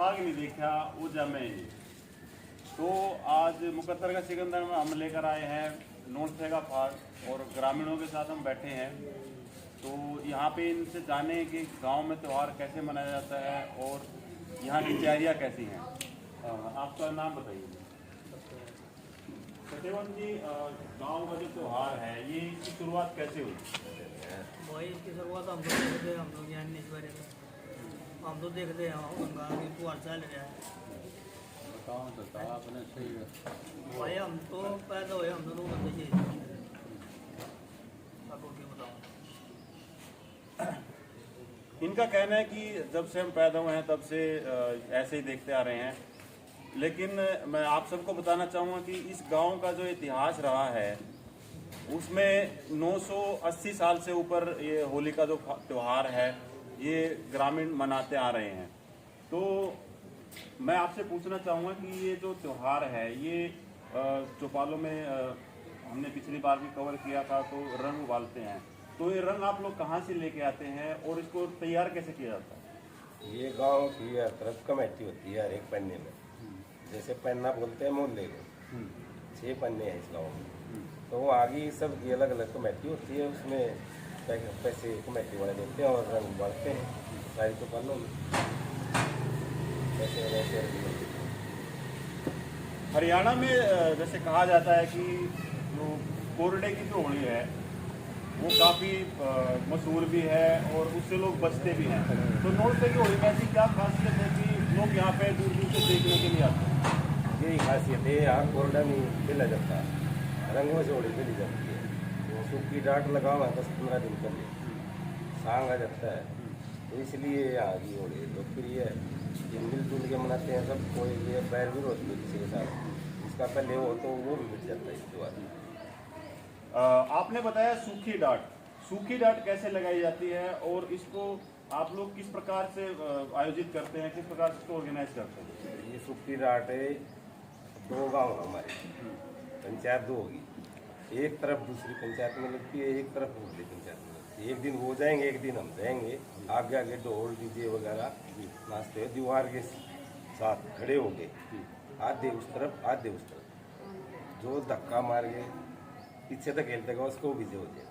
भाग नहीं देखा वो जमे नहीं। तो आज मुकद्दर का सिकंदर में हम लेकर आए हैं नोटसे का फाग और ग्रामीणों के साथ हम बैठे हैं। तो यहाँ पे इनसे जाने कि गांव में त्यौहार कैसे मनाया जाता है और यहाँ की तैयारियाँ कैसी हैं। आपका नाम बताइए। सत्यवंत जी, गांव का जो त्यौहार है ये इसकी शुरुआत कैसे हुई? भाई इसकी शुरुआत हम लोग देखते हैं, हम लोग यहाँ नहीं इस बारे में हम तो देखते हैं त्योहार चल रहा है। बताओ आपने सही है भाई हम तो पैदा हुए हम दोनों बताइए आपको क्या बताऊँ। इनका कहना है कि जब से हम पैदा हुए हैं तब से ऐसे ही देखते आ रहे हैं। लेकिन मैं आप सबको बताना चाहूँगा कि इस गांव का जो इतिहास रहा है उसमें 980 साल से ऊपर ये होली का जो त्यौहार है ये ग्रामीण मनाते आ रहे हैं। तो मैं आपसे पूछना चाहूँगा कि ये जो त्यौहार है ये चौपालों में हमने पिछली बार भी कवर किया था तो रंग उबालते हैं। तो ये रंग आप लोग कहाँ से लेके आते हैं और इसको तैयार कैसे किया जाता है? ये गांव की तरफ कमेटी होती है हर एक पन्ने में। जैसे पन्ना बोलते हैं मोहल्ले को 6 पन्ने हैं इस गाँव में। तो वो आगे सब की अलग अलग कमेटी होती है, उसमें पैसे कमेटी वाले देते हैं और रंग उबालते हैं सारी चौपालों में। वैसे हरियाणा में जैसे कहा जाता है कि जो कोरडे की जो होली है वो काफ़ी मशहूर भी है और उससे लोग बचते भी हैं। तो नोटसे की होली में ऐसी क्या खासियत है कि लोग यहाँ पे दूर दूर से देखने के लिए आते हैं? यही खासियत है, यहाँ कोरडा में खेला जाता है, रंगों से होली खेली जाती है। वो सूखी डाट लगाओ 10-15 दिन कर ले सांग आ जाता है। तो इसलिए यहाँ की होली लोकप्रिय है। ये मिलजुल के मनाते हैं सब। कोई ये बैर विरोध भी किसी के साथ इसका पहले हो तो वो भी मिट जाता है इसके बाद। आपने बताया सूखी डाट कैसे लगाई जाती है और इसको आप लोग किस प्रकार से आयोजित करते हैं, किस प्रकार से इसको ऑर्गेनाइज करते हैं? ये सूखी डाट है 2 गाँव हमारे, पंचायत 2 होगी। एक तरफ दूसरी पंचायत में लगती है, एक तरफ दूसरी पंचायत में लगती है। एक दिन वो जाएंगे, एक दिन हम जाएंगे। आगे आगे ढोल डीजे वगैरह नाचते हैं, दीवार के साथ खड़े हो गए, आधे उस तरफ आधे उस तरफ। जो धक्का मार के पीछे तक खेलते गए उसको विजय हो जाए।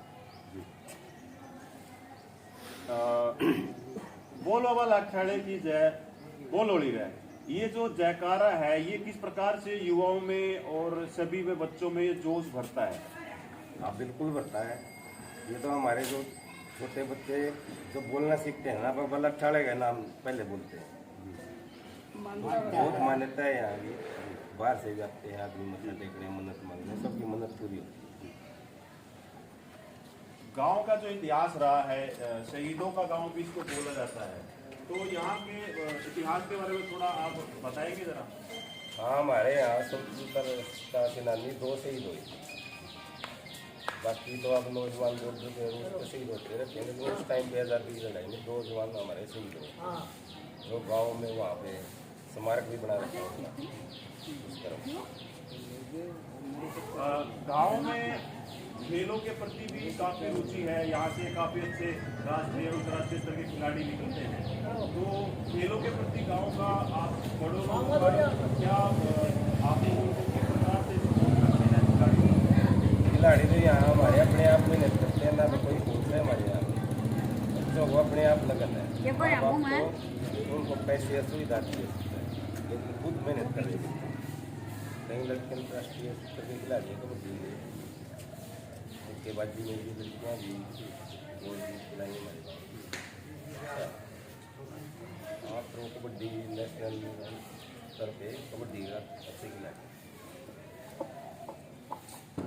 बोल बाबा अखाड़े की जय, बोल होली रहे, ये जो जयकारा है ये किस प्रकार से युवाओं में और सभी में बच्चों में ये जोश भरता है? हाँ बिल्कुल भरता है। ये तो हमारे जो छोटे बच्चे जो बोलना सीखते हैं ना, बल अखाड़े का नाम पहले बोलते हैं। बहुत मान्यता है यहाँ की। बाहर से जाते हैं आदमी मत्था टेकने, मन्नत मांगने, सबकी मन्नत पूरी होती है। गांव का जो इतिहास रहा है, शहीदों का गांव भी इसको बोला जाता है। तो यहाँ के इतिहास के बारे में थोड़ा आप बताएंगे जरा। हाँ, हमारे यहाँ स्वतंत्रता सेनानी 2 शहीद हुए। बाकी तो अब नौजवान लोग जो शहीद होते रहते हैं, लेकिन उस टाइम पे आज़ादी की लड़ाई में 2 जवान हमारे शहीद हुए। जो गाँव में वहाँ पे स्मारक भी बना रखा होगा उस तरफ। गांव में खेलों के प्रति भी काफ़ी रुचि है। यहाँ से काफ़ी अच्छे राष्ट्रीय और अंतर्राष्ट्रीय स्तर के खिलाड़ी निकलते हैं। तो खेलों के प्रति गांव का आप बड़ों लोगों का क्या आप किस प्रकार से करते हैं? खिलाड़ी तो यहाँ हमारे अपने आप मेहनत करते हैं, ना तो कोई कोच है हमारे यहाँ। बच्चों को अपने आप लगन है, उनको पैसे सुविधा दी है, लेकिन खुद मेहनत कर रहे हैं। कई लड़के अंतर्राष्ट्रीय स्तर के खिलाड़ी हैं, कबड्डी में, उसके बाद भी मेरी लड़कियाँ भी गोल भी खिलाई हमारे गाँव। हाँ, प्रो कबड्डी नेशनल स्तर पे कबड्डी का अच्छे खिलाड़ी।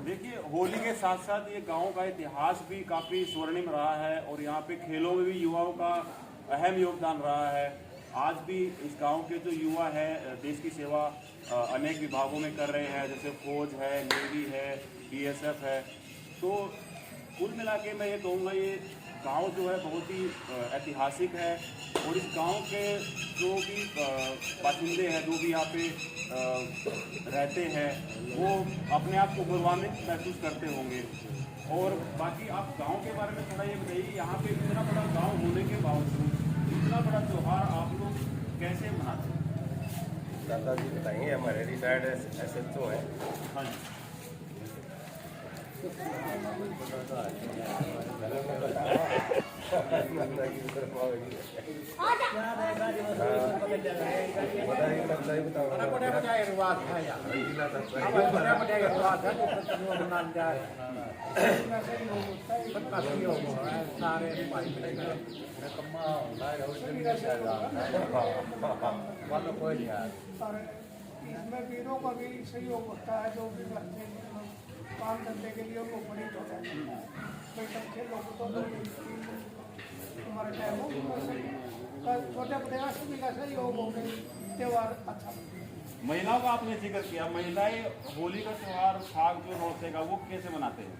देखिए, होली के साथ साथ ये गांव का इतिहास भी काफ़ी स्वर्णिम रहा है और यहाँ पे खेलों में भी युवाओं का अहम योगदान रहा है। आज भी इस गांव के जो युवा है देश की सेवा अनेक विभागों में कर रहे हैं, जैसे फौज है, नेवी है, BSF है। तो कुल मिला के मैं ये कहूँगा ये गांव जो है बहुत ही ऐतिहासिक है और इस गांव के जो भी बाशिंदे हैं, जो भी यहाँ पे रहते हैं, वो अपने आप को गौरवान्वित महसूस करते होंगे। और बाकी आप गांव के बारे में थोड़ा ये बताइए, यहाँ पे इतना बड़ा गांव होने के बावजूद इतना बड़ा त्यौहार आप लोग कैसे मनाते हैं? दादाजी बताएंगे, हमारे रिटायर्ड SHO हैं। हाँ जी। इसमें वीरों का भी सहयोग होता है, जो भी बच्चे काम धंधे के लिए उनको बड़ी होता है कोई अच्छे लोग तो हमारे टाइम छोटे बड़े सभी का सहयोग हो गए, त्यौहार अच्छा। महिलाओं का आपने जिक्र किया, महिलाएं होली का त्योहार फाग जो नौरसे का वो कैसे मनाते हैं?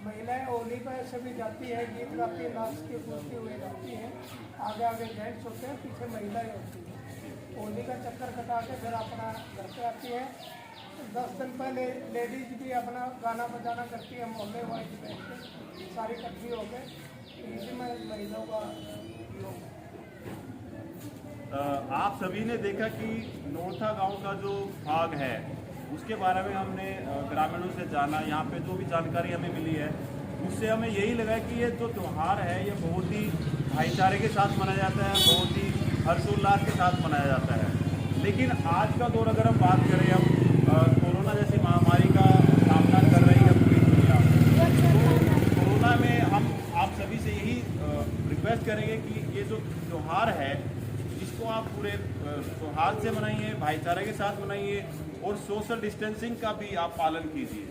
महिलाएं होली पर सभी जाती है, गीत गाती है, नाच की कूदती हुई जाती है, आगे आगे जेंट्स होते हैं, पीछे महिलाएं होती है। होली का चक्कर कटा के फिर अपना घर पे आती है। 10 दिन पहले लेडीज भी अपना गाना बजाना करती है, मोहल्ले वाइज बैठ के सारी इकट्ठी हो गए, इसी में महिलाओं का योग है। आप सभी ने देखा कि नौरथा गांव का जो फाग है उसके बारे में हमने ग्रामीणों से जाना, यहाँ पे जो भी जानकारी हमें मिली है उससे हमें यही लगा कि ये जो त्यौहार है ये बहुत ही भाईचारे के साथ मनाया जाता है, बहुत ही हर्षोल्लास के साथ मनाया जाता है। लेकिन आज का दौर अगर हम बात करें, हम कोरोना जैसी महामारी का सामना कर रही है पूरी दुनिया, तो कोरोना में हम आप सभी से यही रिक्वेस्ट करेंगे कि ये जो त्यौहार है इसको आप पूरे सौहार्द से मनाइए, भाईचारे के साथ मनाइए और सोशल डिस्टेंसिंग का भी आप पालन कीजिए।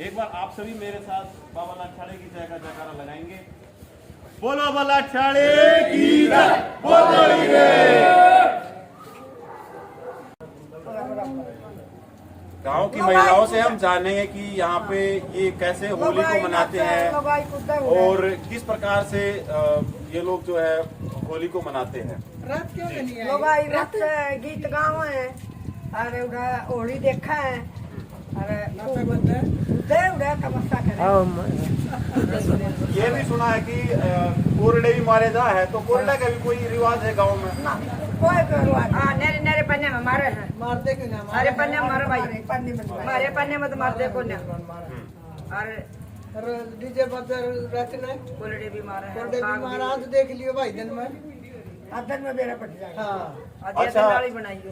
एक बार आप सभी मेरे साथ बाबा लाछाड़े की जय का जयकारा लगाएंगे। बोलो बाबा लाछाड़े की जय, बोलो रे। गांव की महिलाओं से हम जानेंगे कि यहाँ पे ये कैसे होली को मनाते हैं और किस प्रकार से ये लोग जो है होली को मनाते हैं। लोग रात गीत गाँव है, अरे उधर होली देखा है, अरे उधर तमस्सा करे। ये भी सुना है कि कोरडे भी मारे जा है, तो कोरडे का भी कोई रिवाज है गांव में? कोई नेरे नेरे पन्ने में मारे हैं, मारते क्यों ना? अरे पन्ने में मारो भाई, मारे पन्ने में तो मारते को ना। अरे डीजे बजर रहते ना, कोलडे भी मारे हैं, महाराज देख लियो भाई दिन में, आदन में बेरा पट जाएगा। हाँ। अच्छा,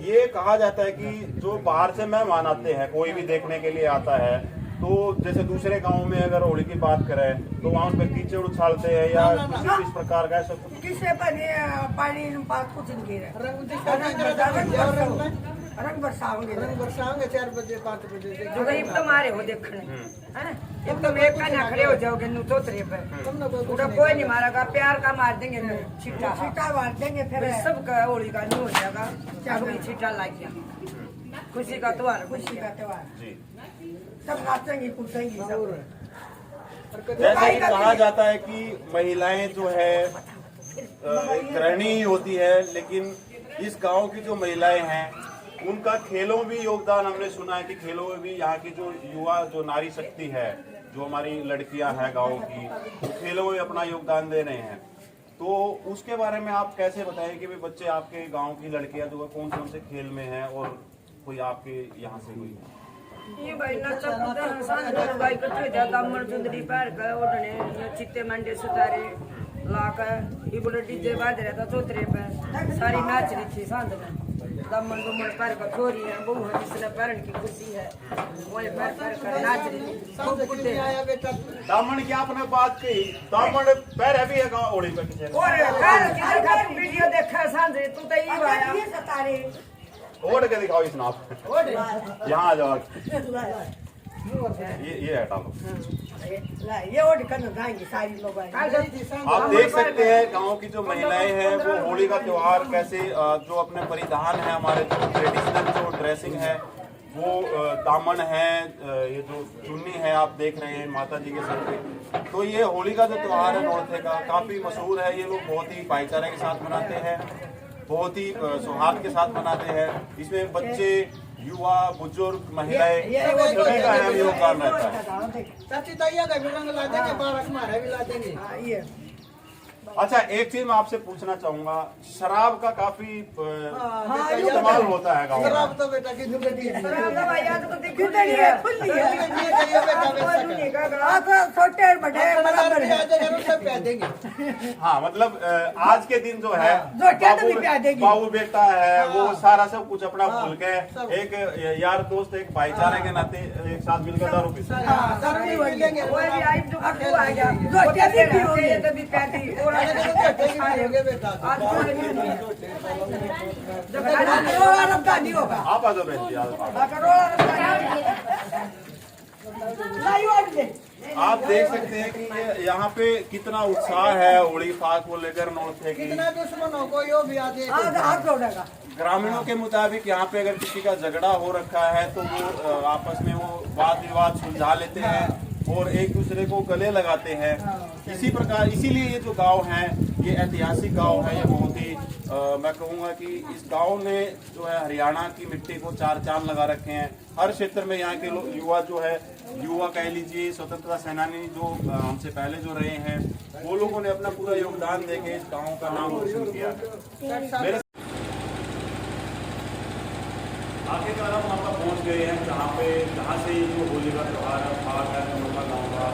ये कहा जाता है कि जो बाहर से मेहमान आते हैं, कोई भी देखने के लिए आता है, तो जैसे दूसरे गांव में अगर होली की बात करें तो वहाँ उन पे कीचड़ उछालते हैं या किसी भी इस प्रकार का ऐसा कुछ? किसे पानी कुछ नहीं गिरा, रंग बरसाओगे 4 बजे 5 बजे जो गरीब तो मारे हो देखने, एक तो एक का ना खड़े हो जाओगे नु तो तेरे पे पूरा कोई नहीं मारेगा, प्यार का मार देंगे, छिट्टा मार देंगे, फिर सब का होली का नहीं हो जाएगा, चाहे छिट्टा लाग गया। खुशी का त्योहार, खुशी का त्योहार सब नाचेंगे कूदेंगे सब। जैसे कि कहा जाता है कि महिलाएं जो है एक गृहिणी होती है, लेकिन इस गांव की जो महिलाएं हैं उनका खेलों में भी योगदान हमने सुना है कि खेलों में भी यहाँ की जो युवा जो नारी शक्ति है, जो हमारी लड़कियां हैं गांव की, वो खेलों में अपना योगदान दे रहे हैं। तो उसके बारे में आप कैसे बताएं कि बच्चे आपके गांव की लड़कियां जो है कौन कौन से खेल में हैं और कोई आपके यहाँ से हुई? ये भाई नचा कूदा सांझ भाई कच्चे जा दामन चुंदरी पैर का ओढ़ने चित्ते मंडे सुतारे लाकर ये बोले डीजे बाज रहा था चौतरे पे सारी नाच रही थी सांझ में, दामन दुमन पैर का छोरी है, बहू है जिसने पैरन की खुशी है, वही पैर पैर कर नाच रही थी। दामन की आपने बात की, दामन पैर है भी है गाँव होली पे किसी और वीडियो देखा सांझ तू तो ये भाई सतारे ओढ़ के दिखाओ इस नाप यहाँ आ जाओ, ये हटा लो। ये ओढ़ कर जाएंगे सारी लोग। आप देख सकते हैं गांव की जो महिलाएं हैं वो होली का त्योहार कैसे जो अपने परिधान है, हमारे जो ट्रेडिशनल जो ड्रेसिंग है वो दामन है, ये जो चुन्नी है आप देख रहे हैं माता जी के सर पे। तो ये होली का जो त्योहार है नौरथे का काफी मशहूर है, ये लोग बहुत ही भाईचारे के साथ मनाते हैं, बहुत ही सौहार्द के साथ मनाते हैं। इसमें बच्चे, युवा, बुजुर्ग, महिलाएं सभी का अहम योगदान रहता है। चाची तैयार का भी रंग ला देंगे, बारह मारे भी ला देंगे। अच्छा, एक चीज मैं आपसे पूछना चाहूंगा, शराब का काफी इस्तेमाल होता है गाँव में। शराब तो बेटा की दुगनी है। शराब तो भैया तो खुद खुली है, खुली है। ये चाहिए बेटा बेटा। आप छोटे बड़े बराबर है। सब कह देंगे। हाँ मतलब आज के दिन जो है जो क्या तो भी प्यार देगी। बाबू बेटा है वो हाँ। सारा सब कुछ अपना हाँ, भूल के सब। एक यार दोस्त एक भाईचारे के नाते एक साथ मिलकर दारू पीते हैं। हाँ, सब नहीं बोलेंगे। वो भी आई तो आपको आ गया जो क्या भी पियोगे। तो भी प्याती और अरे तो कहते ही पियोगे बेटा। आज करोड़ अरब का नहीं होगा। आप आ जाओ बहन जी, आप। करोड़ अरब का नहीं होगा। आप देख सकते हैं कि ये यहाँ पे कितना उत्साह है होली फाक को लेकर नौथे की। कितना दुश्मनों को यो भी आदे। ग्रामीणों के मुताबिक यहाँ पे अगर किसी का झगड़ा हो रखा है तो वो आपस में वो वाद विवाद सुलझा लेते हैं और एक दूसरे को गले लगाते हैं। इसी प्रकार इसीलिए ये जो गांव है ये ऐतिहासिक गांव है। ये बहुत ही मैं कहूँगा कि इस गांव ने जो है हरियाणा की मिट्टी को चार चांद लगा रखे हैं। हर क्षेत्र में यहाँ के युवा जो है युवा कह लीजिए स्वतंत्रता सेनानी जो हमसे पहले जो रहे हैं वो लोगों ने अपना पूरा योगदान देके इस गाँव का नाम रोशन किया है। मेरे आखिरकार हम वहाँ पर पहुँच गए हैं जहाँ से जो होली का त्यौहार है फाग है नोका गाँव का।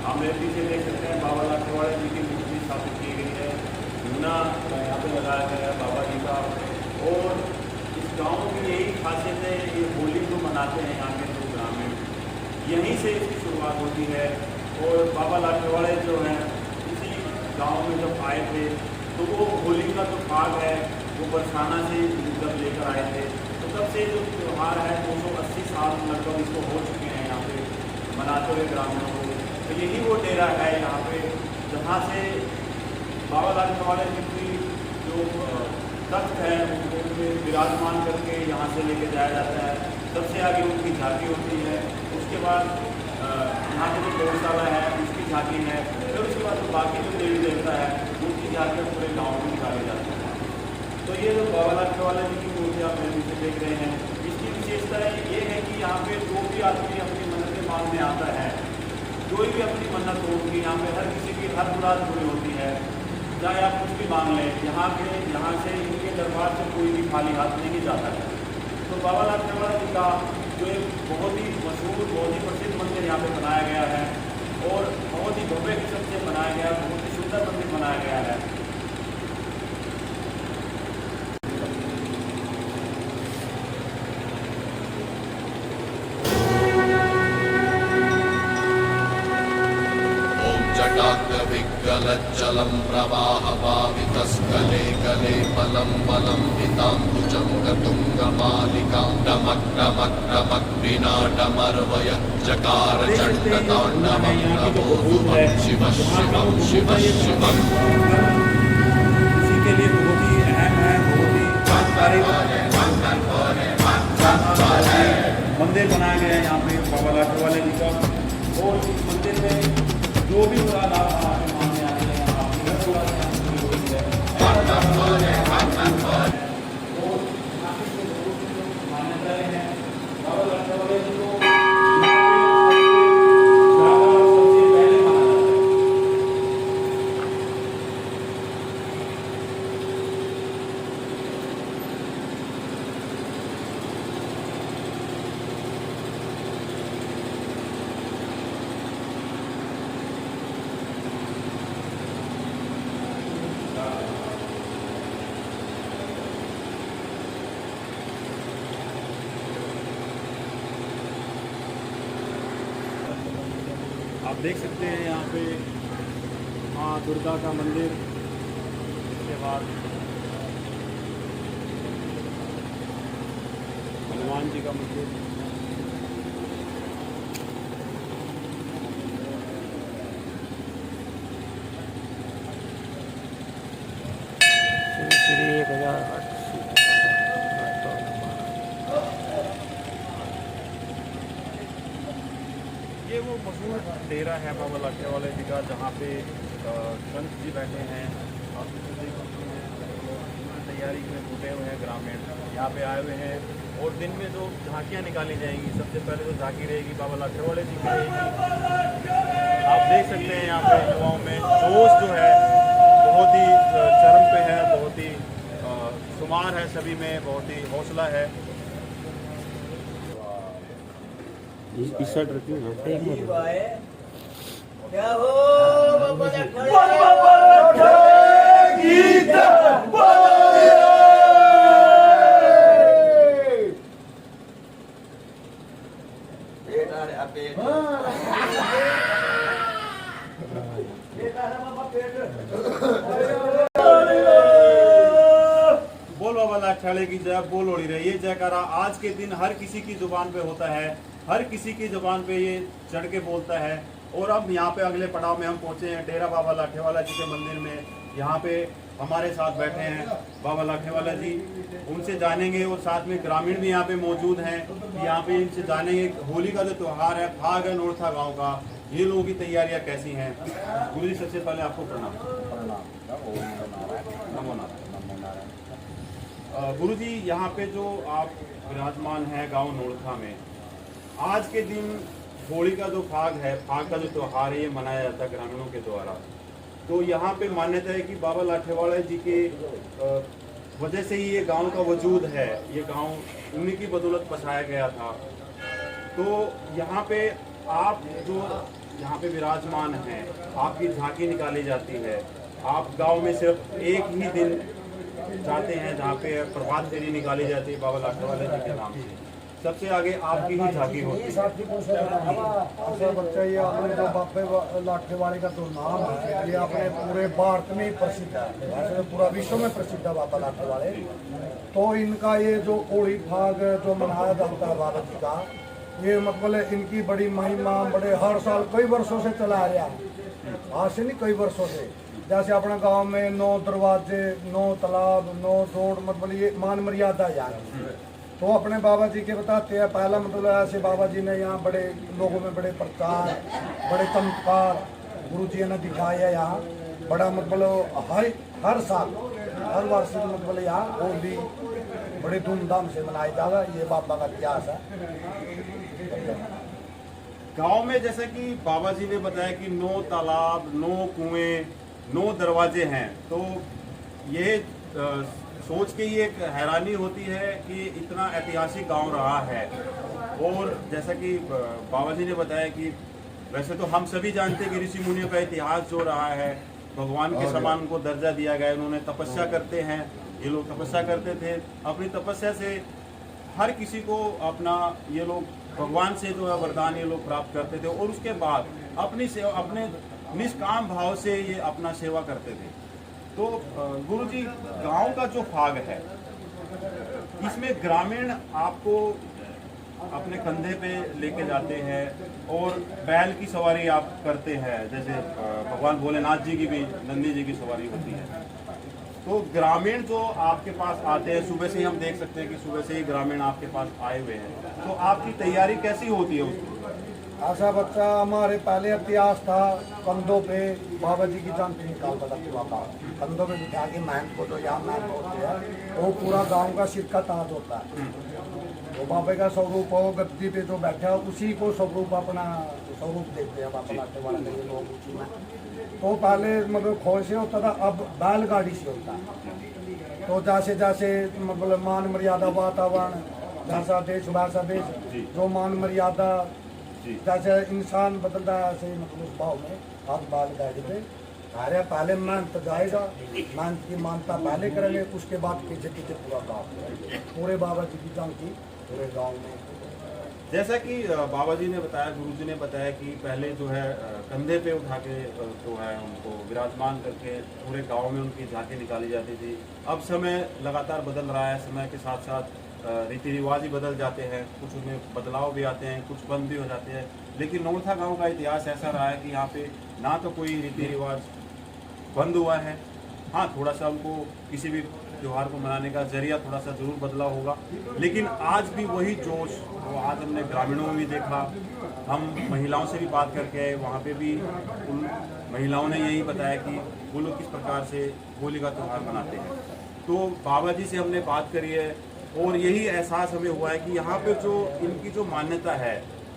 हम मेरे पीछे देख सकते हैं बाबा लाखेवाड़े जी की मूर्ति स्थापित की गई है। जूना यहाँ पे लगाया गया है बाबा जी का। और इस गाँव की यही खासियत है ये होली जो मनाते हैं यहाँ के जो ग्रामीण यहीं से इसकी शुरुआत होती है। और बाबा लाखेवाड़े जो हैं इसी गाँव में जब आए थे तो वो होली का जो फाग है वो बरसाना से जब लेकर आए थे तो तब से जो त्यौहार है 280 साल लगभग इसको हो चुके हैं यहाँ पे मनाते हुए ग्रामीणों को। तो यही वो डेरा है यहाँ पे जहाँ से बाबा लाखेवाड़े जी की जो तख्त है उनको विराजमान करके यहाँ से लेके जाया जाता है। सबसे आगे उनकी झांकी होती है। उसके बाद यहाँ की जो गौशाला है उसकी झांकी है। फिर उसके बाद बाकी जो देवी देवता है उनकी झांकी पूरे गाँव में निकाले जाते हैं। तो ये जो बाबा लाखेवाड़े जी की मूर्ति आप मेरे पीछे देख रहे हैं इसकी विशेषता ये है कि यहाँ पे जो भी आदमी अपनी मन्नतें मांगने आता है कोई भी अपनी मन्नत होगी यहाँ पे हर किसी की हर मुराद पूरी होती है। चाहे आप कुछ भी मांग लें यहाँ से इनके दरबार से कोई भी खाली हाथ नहीं जाता है। तो बाबा लाखेवाड़े जी का जो एक बहुत ही मशहूर बहुत ही प्रसिद्ध मंदिर यहाँ पे बनाया गया है और बहुत ही भव्य किस्म से बनाया गया है। बहुत ही सुंदर मंदिर बनाया गया है। जटाग्रविग्गलज्जलं प्रवाहपावितस्कले गले बलं बलं हिताम्बुजं गतुङ्गमालिकां डमक् जकार चण्डताण्डवं नमो शिवः शिवं शिवः शिवम्। इसी के लिए बहुत ही अहम है बहुत ही जानकारी मंदिर बनाया गया है यहाँ पे बाबा लाखेवाड़े जी का। और इस मंदिर में जो भी मुराद आप मांगने आते हैं आपकी हर मुराद यहाँ पूरी होती है। और यहाँ पे जो मान्यताएं हैं बाबा लाखेवाड़े जी को सबसे पहले माना जाता है। आप देख सकते हैं यहाँ पे माँ दुर्गा का मंदिर। इसके बाद हनुमान जी का मंदिर। ये वो मशहूर डेरा है बाबा लाखेवाड़े जी का जहाँ पे संत जी बैठे हैं। आप इसको देख सकते हैं इनकी तैयारी में जुटे हुए हैं ग्रामीण यहाँ पे आए हुए हैं। और दिन में जो झांकियाँ निकाली जाएंगी सबसे पहले तो झांकी रहेगी बाबा लाखेवाड़े जी की रहेगी। आप देख सकते हैं यहाँ पे युवाओं में जोश जो है बहुत ही चरम पे है। बहुत ही खुमार है, सभी में बहुत ही हौसला है। इस साइड रखिए ना। क्या हो बोल बाबा लाठाड़े की जय, बोल ओढ़ी रहे। ये जयकारा आज के दिन हर किसी की जुबान पे होता है, हर किसी की जुबान पे ये चढ़ के बोलता है। और अब यहाँ पे अगले पड़ाव में हम पहुँचे हैं डेरा बाबा लाठेवाला जी के मंदिर में। यहाँ पे हमारे साथ बैठे हैं बाबा लाठेवाला जी, उनसे जानेंगे। और साथ में ग्रामीण भी यहाँ पे मौजूद हैं, यहाँ पे इनसे जानेंगे होली का जो त्यौहार है, फाग है नोरथा गाँव का, ये लोगों की तैयारियाँ कैसी हैं। गुरु जी सबसे पहले आपको प्रणाम। नमो नारायण। गुरु जी, यहाँ पे जो आप विराजमान हैं गांव नोरथा में, आज के दिन होली का जो फाग है, फाग का जो त्यौहार है, ये मनाया जाता है ग्रामीणों के द्वारा। तो यहाँ पे मान्यता है कि बाबा लाठेवाला जी के वजह से ही ये गांव का वजूद है, ये गांव उन्हीं की बदौलत बसाया गया था। तो यहाँ पे आप जो यहाँ पे विराजमान हैं, आपकी झांकी निकाली जाती है। आप गांव में सिर्फ एक ही दिन जाते हैं जहाँ पे प्रभात फेरी निकाली जाती है बाबा लाठेवाला जी के नाम से। सबसे आगे आपकी ही झांकी होती है। बच्चा ये अपने जो बाबे लाठेवाले का जो नाम है, ये अपने पूरे भारत में ही प्रसिद्ध है, पूरा विश्व में प्रसिद्ध है बाबा लाठेवाले। तो इनका ये जो होली फाग जो मनाया जाता है बाबा जी का, ये मतलब इनकी बड़ी महिमा बड़े हर साल कई वर्षों से चला आ रहा है, आज से नहीं कई वर्षों से। जैसे अपने गांव में 9 दरवाजे, 9 तालाब, 9 जोड़, मतलब ये मान मर्यादा यानी। तो अपने बाबा जी के बताते हैं, पहला मतलब ऐसे बाबा जी ने यहाँ बड़े लोगों में बड़े प्रचार, बड़े चमत्कार गुरु जी ने दिखाया है। यहाँ बड़ा मतलब हर साल हर वर्ष मतलब यहाँ होली बड़े धूमधाम से मनाई जाएगा, ये बाबा का इतिहास है। गांव में जैसे कि बाबा जी ने बताया कि 9 तालाब, 9 कुएं, 9 दरवाजे हैं, तो ये सोच के ये एक हैरानी होती है कि इतना ऐतिहासिक गांव रहा है। और जैसा कि बाबा जी ने बताया कि वैसे तो हम सभी जानते हैं कि ऋषि मुनियों का इतिहास जो रहा है, भगवान के समान उनको दर्जा दिया गया, उन्होंने तपस्या करते हैं, ये लोग तपस्या करते थे। अपनी तपस्या से हर किसी को अपना ये लोग भगवान से जो है वरदान ये लोग प्राप्त करते थे। और उसके बाद अपनी सेवा, अपने निष्काम भाव से ये अपना सेवा करते थे। तो गुरु जी, गांव का जो फाग है, इसमें ग्रामीण आपको अपने कंधे पे लेके जाते हैं और बैल की सवारी आप करते हैं, जैसे भगवान भोलेनाथ जी की भी नंदी जी की सवारी होती है। तो ग्रामीण जो आपके पास आते हैं, सुबह से ही हम देख सकते हैं कि सुबह से ही ग्रामीण आपके पास आए हुए हैं, तो आपकी तैयारी कैसी होती है उसकी? ऐसा बच्चा हमारे पहले इतिहास था, कंधों पे बाबा जी की झांकी निकालता था बाबा, कंधों पे बिठा के महंत को, जो यहाँ महंत होते हैं, वो पूरा गांव का सिर का ताज होता है। तो बाबा का स्वरूप हो, गद्दी पे जो बैठा उसी को स्वरूप अपना स्वरूप देखते हैं बाबा लाठेवाला के लोग उसी में। तो पहले मतलब खोल से होता था, अब बैलगाड़ी से होता है। तो जैसे जैसे मतलब मान मर्यादा वातावरण, जैसा देश वैसा देश, जो मान मर्यादा जैसे इंसान बदलता है, ऐसे मतलब उस भाव में आप बैलगाड़ी पे अरे पहले मेहनत जाएगा, मेहनत की मानता पहले करेंगे, उसके बाद पीछे पीछे पूरा गाँव, पूरे बाबा जी की झांकी पूरे गाँव में। जैसा कि बाबा जी ने बताया, गुरु जी ने बताया कि पहले जो है कंधे पे उठा के जो है उनको विराजमान करके पूरे गांव में उनकी झांकी निकाली जाती थी। अब समय लगातार बदल रहा है, समय के साथ साथ रीति रिवाज ही बदल जाते हैं, कुछ उनमें बदलाव भी आते हैं, कुछ बंद भी हो जाते हैं। लेकिन नोरथा गाँव का इतिहास ऐसा रहा है कि यहाँ पे ना तो कोई रीति रिवाज बंद हुआ है, हाँ थोड़ा सा उनको किसी भी त्यौहार को मनाने का जरिया थोड़ा सा जरूर बदलाव होगा, लेकिन आज भी वही जोश वो आज हमने ग्रामीणों में भी देखा। हम महिलाओं से भी बात करके आए, वहाँ पे भी उन महिलाओं ने यही बताया कि वो लोग किस प्रकार से होली का त्यौहार मनाते हैं। तो बाबा जी से हमने बात करी है और यही एहसास हमें हुआ है कि यहाँ पे जो इनकी जो मान्यता है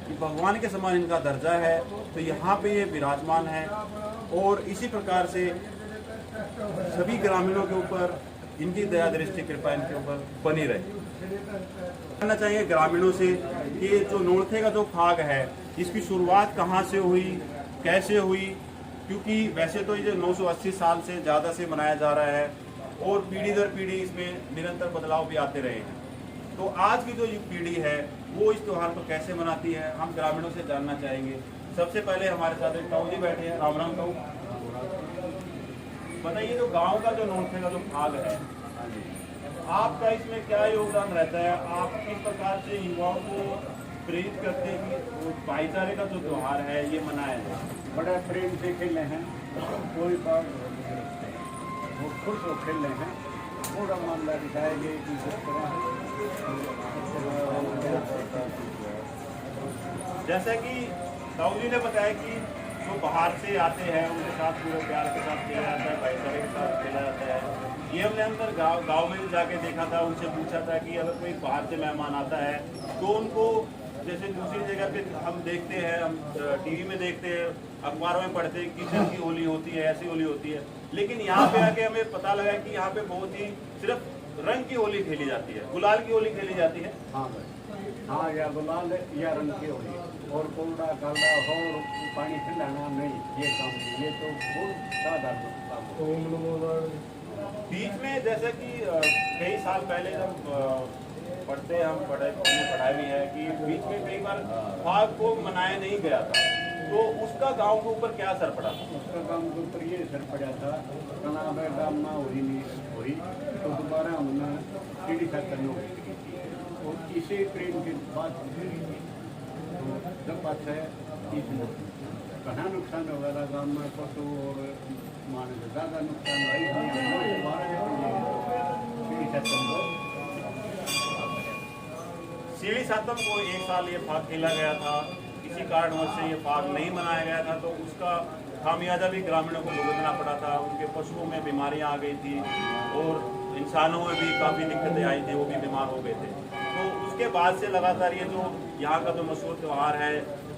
कि भगवान के समान इनका दर्जा है, तो यहाँ पे ये विराजमान है। और इसी प्रकार से सभी ग्रामीणों के ऊपर इनकी दया दृष्टि कृपा इनके ऊपर बनी रहे। जानना चाहिए ग्रामीणों से कि जो नोरथे का जो फाग है इसकी शुरुआत कहाँ से हुई, कैसे हुई, क्योंकि वैसे तो ये 980 साल से ज़्यादा से मनाया जा रहा है और पीढ़ी दर पीढ़ी इसमें निरंतर बदलाव भी आते रहे हैं। तो आज की जो पीढ़ी है वो इस त्यौहार को कैसे मनाती है हम ग्रामीणों से जानना चाहेंगे। सबसे पहले हमारे साथ एक ताऊ जी बैठे हैं। राम राम ताऊ, बताइए जो गांव का जो नोरथे का जो भाग है आपका इसमें क्या योगदान रहता है? आप किस प्रकार से युवाओं को प्रेरित करते हैं कि भाईचारे का जो त्यौहार है ये मनाया जाए? बड़े प्रेम से खेले हैं, कोई बात वो खुश हो खेले हैं, पूरा मामला दिखाएंगे कि किस तरह। जैसा कि ताऊ जी ने बताया कि जो बाहर से आते हैं उनके साथ पूरे प्यार के साथ खेला जाता है, भाईचारे के साथ खेला जाता है। ये हमने अंदर गांव में भी जाके देखा था, उनसे पूछा था कि अगर कोई बाहर से मेहमान आता है तो उनको जैसे दूसरी जगह पे हम देखते हैं, हम टीवी में देखते हैं, अखबारों में पढ़ते हैं कि किचन की होली होती है, ऐसी होली होती है, लेकिन यहाँ पे आके हमें पता लगा कि यहाँ पे बहुत ही सिर्फ रंग की होली खेली जाती है, गुलाल की होली खेली जाती है। हाँ भाई, हाँ, या गुलाल या रंग की होली, और कोल्डा काला और पानी खिलाना नहीं, ये काम नहीं, ये तो बहुत साधारण काम। बीच में जैसे कि कई साल पहले जब पढ़ते हम पढ़ाई भी है कि बीच में कई बार फाग को मनाया नहीं गया था, तो उसका गांव के ऊपर क्या असर पड़ा? उसका गांव के ऊपर ये असर पड़ा था, कनाब गांव में हो नहीं हुई तो दोबारा हमने सीढ़ी खत्म हो गई और इसे प्रेम के बाद तो जब बात है कहाँ नुकसान हो गया गांव में पशु और माने से ज़्यादा नुकसान हुआ, सीढ़ी खत्म हो। सीढ़ी सातम को एक साल ये फाग खेला गया था, किसी कारणवश से ये फाग नहीं मनाया गया था, तो उसका खामियाजा भी ग्रामीणों को भुगतना पड़ा था। उनके पशुओं में बीमारियां आ गई थी और इंसानों में भी काफ़ी दिक्कतें आई थी, वो भी बीमार हो गए थे। तो उसके बाद से लगातार ये जो यहाँ का जो मशहूर त्यौहार है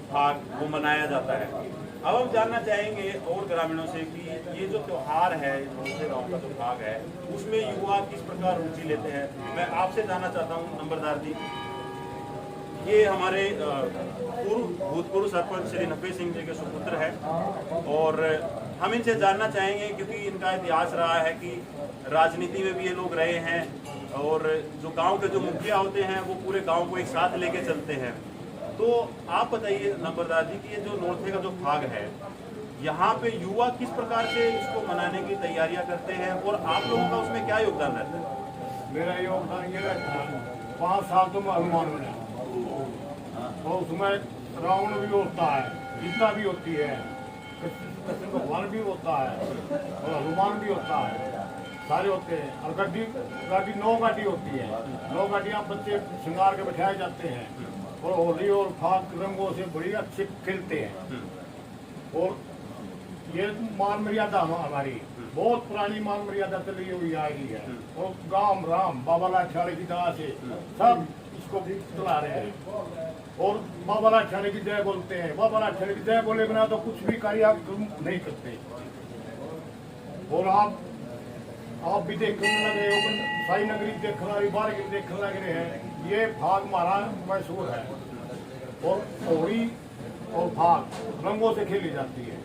फाग वो मनाया जाता है। अब हम जानना चाहेंगे और ग्रामीणों से कि ये जो त्यौहार है, दूसरे गाँव का जो फाग है, उसमें युवा किस प्रकार रुचि लेते हैं। मैं आपसे जानना चाहता हूँ नंबरदार जी, ये हमारे भूतपूर्व सरपंच श्री नफे सिंह जी के सुपुत्र है और हम इनसे जानना चाहेंगे क्योंकि इनका इतिहास रहा है कि राजनीति में भी ये लोग रहे हैं और जो गांव के जो मुखिया होते हैं वो पूरे गांव को एक साथ लेके चलते हैं। तो आप बताइए नंबरदार जी कि ये जो नोरथे का जो फाग है यहाँ पे युवा किस प्रकार से इसको मनाने की तैयारियां करते हैं और आप लोगों का उसमें क्या योगदान रहता है? मेरा योगदान ये रहता है, 5 साल तो मैं हनुमान बना और उसमें रावण भी होता है, गीता भी होती है, कृष्ण भगवान भी होता है और हनुमान भी होता है, सारे होते हैं। और गाड़ी 9 गाड़ी होती है, 9 गाड़ियाँ बच्चे श्रृंगार के बैठाए जाते हैं और होली और फाग रंगों से बड़ी अच्छे खेलते हैं। और ये मान मर्यादा हमारी बहुत पुरानी मान मर्यादा चली हुई आई है और गांव राम बाबा लाछाड़े की तरह से सब इसको चला रहे हैं और बाबा लाछाड़े की जय बोलते हैं। बाबा लाछाड़े की जय बोले बिना तो कुछ भी कार्य आप नहीं करते। और आप भी देखने लगे हो, साई नगरी देखने लगे, बारगी देखने लग रहे हैं। ये भाग हमारा मशहूर है और होली और भाग रंगों से खेली जाती है।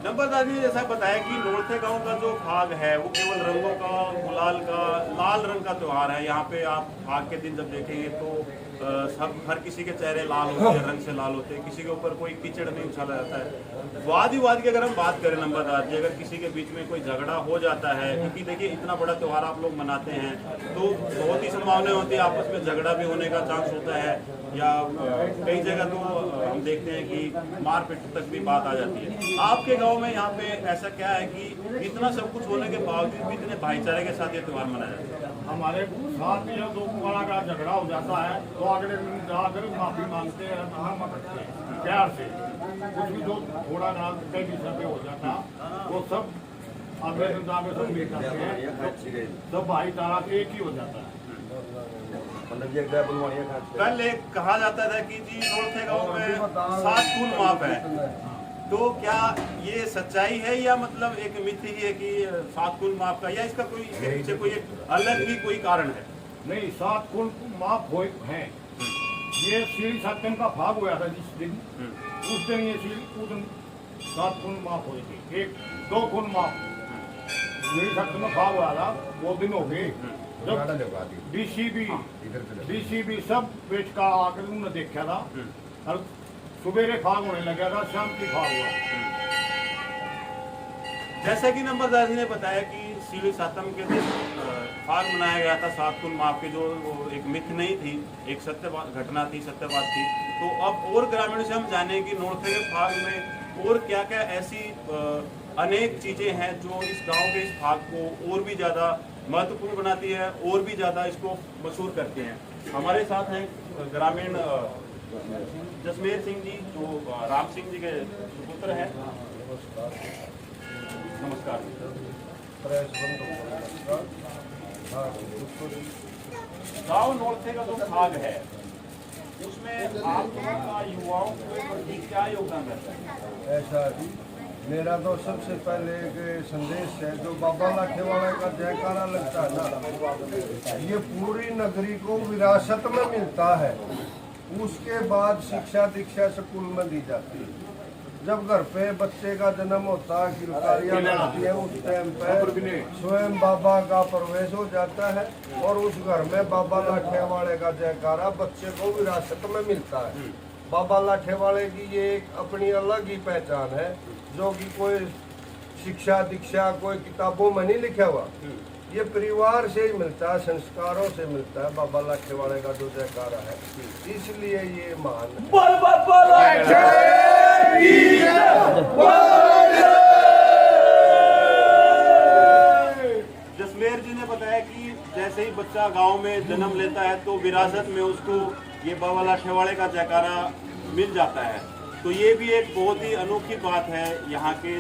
नंबरदार जी जैसा बताया कि नोरथे गांव का जो फाग है वो केवल रंगों का, गुलाल का, लाल रंग का त्यौहार है। यहाँ पे आप फाग के दिन जब देखेंगे तो सब हर किसी के चेहरे लाल होते हैं, रंग से लाल होते हैं, किसी के ऊपर कोई कीचड़ नहीं उछाला जाता है। वाद विवाद की अगर हम बात करें नंबरदार जी, अगर किसी के बीच में कोई झगड़ा हो जाता है, क्योंकि देखिए इतना बड़ा त्यौहार आप लोग मनाते हैं तो बहुत ही संभावना होती है आपस में झगड़ा भी होने का चांस होता है या कई जगह तो हम देखते हैं कि मारपीट तक भी बात आ जाती है। आपके गाँव में यहाँ पे ऐसा क्या है कि इतना सब कुछ होने के बावजूद भी इतने भाईचारे के साथ ये त्यौहार मनाया जाता है? हमारे साथ में जब 2 बड़ा का झगड़ा हो जाता है तो अगले दिन जाकर माफी मांगते हैं, हम करते हैं प्यार से। कुछ भी जो थोड़ा ना कई विषय पे हो जाता वो सब अगले दिन जाकर सब मिल जाते हैं, सब भाईचारा एक ही हो जाता है। कल एक कहा जाता था कि जी नोरथे गांव में 7 खून माफ है, तो क्या ये सच्चाई है या मतलब एक मिथ ही है कि 7 कुल माफ का, या इसका कोई इसके पीछे कोई एक अलग ही कोई कारण है? नहीं, 7 कुल माफ हुए हैं। ये श्री सत्यम का भाग हुआ था जिस दिन, उस दिन ये उस दिन 7 कुल माफ हुए थे। 2 कुल माफ श्री सत्यम का भाग हुआ था, वो दिन हो गए जब डीसीबी सब बेच का आकर उन्होंने देखा था और सुबेरे फाग होने लगा था, शाम की फाग हुआ। जैसा कि नंबरदार जी ने बताया कि सीली सातम के दिन फाग मनाया गया था 7 कुल माफ के, जो एक मिथ नहीं थी, एक सत्य घटना थी, सत्यवाद थी। तो अब और ग्रामीणों से हम जाने कि नौरथे के फाग में और क्या क्या ऐसी अनेक चीजें हैं जो इस गांव के इस भाग को और भी ज्यादा महत्वपूर्ण बनाती है, और भी ज्यादा इसको मशहूर करते हैं। हमारे साथ हैं ग्रामीण जसमेर सिंह जी, जो राम सिंह जी के पुत्र हैं। नमस्कार। गांव नौरथे का जो भाग है उसमें आप लोगों का युवाओं के प्रति क्या योगदान रहता है? ऐसा मेरा तो सबसे पहले एक संदेश है, जो बाबा लाठेवाला का जयकारा लगता है ना, ये पूरी नगरी को विरासत में मिलता है। उसके बाद शिक्षा दीक्षा स्कूल में दी जाती है। जब घर पे बच्चे का जन्म होता है, किलकारियां लगती है, उस टाइम पे स्वयं बाबा का प्रवेश हो जाता है और उस घर में बाबा लाठेवाले का जयकारा बच्चे को विरासत में मिलता है। बाबा लाठेवाले की ये एक अपनी अलग ही पहचान है, जो कि कोई शिक्षा दीक्षा कोई किताबों में नहीं लिखा हुआ, ये परिवार से ही मिलता है, संस्कारों से मिलता है। बाबा लाठेवाले का जो जयकारा है, इसलिए ये महान जसमेर जी ने बताया कि जैसे ही बच्चा गांव में जन्म लेता है तो विरासत में उसको ये बाबा लाठेवाले का जयकारा मिल जाता है। तो ये भी एक बहुत ही अनोखी बात है यहाँ पे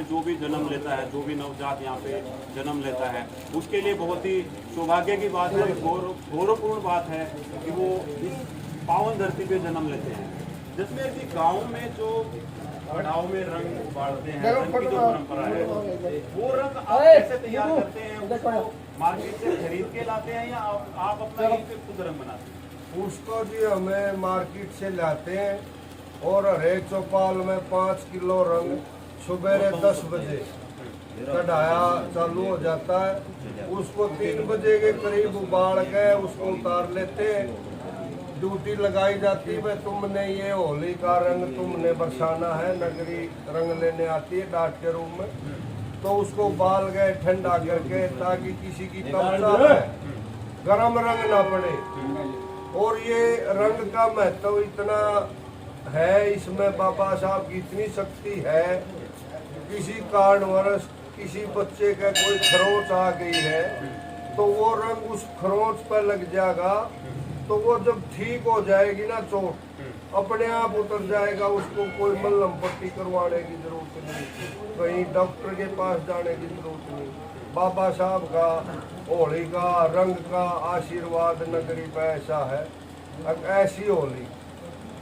जो भी जन्म लेता है, जो भी नवजात यहाँ पे जन्म लेता है, उसके लिए बहुत ही सौभाग्य की बात है, गौरवपूर्ण बात है कि वो इस पावन धरती पे जन्म लेते हैं। जिसमें कि गाँव में जो गढ़ाओं में रंग बांटते हैं, रंग की जो परंपरा है, वो रंग आप कैसे तैयार करते हैं? उसको मार्केट से खरीद के लाते हैं या आप अपना यहीं पे खुद रंग बनाते हैं? उसको जी हमें मार्केट से लाते हैं और हरे चौपाल में 5 किलो रंग सुबह 10 बजे कढ़ाया चालू हो जाता है। उसको 3 बजे के करीब उबाल के उसको उतार लेते हैं। ड्यूटी लगाई जाती है, तुमने ये होली का रंग तुमने बरसाना है, नगरी रंग लेने आती है डाट के रूम में, तो उसको उबाल गए ठंडा करके, ताकि किसी की त्वचा में गरम रंग ना पड़े। और ये रंग का महत्व इतना है, इसमें बाबा साहब की इतनी शक्ति है। किसी कारणवश किसी बच्चे का कोई खरोच आ गई है तो वो रंग उस खरोच पर लग जाएगा, तो वो जब ठीक हो जाएगी ना चोट, अपने आप उतर जाएगा। उसको कोई मलहम पट्टी करवाने की जरूरत नहीं, कहीं डॉक्टर के पास जाने की जरूरत नहीं। बाबा साहब का होली का रंग का आशीर्वाद नगरी पे ऐसा है। ऐसी होली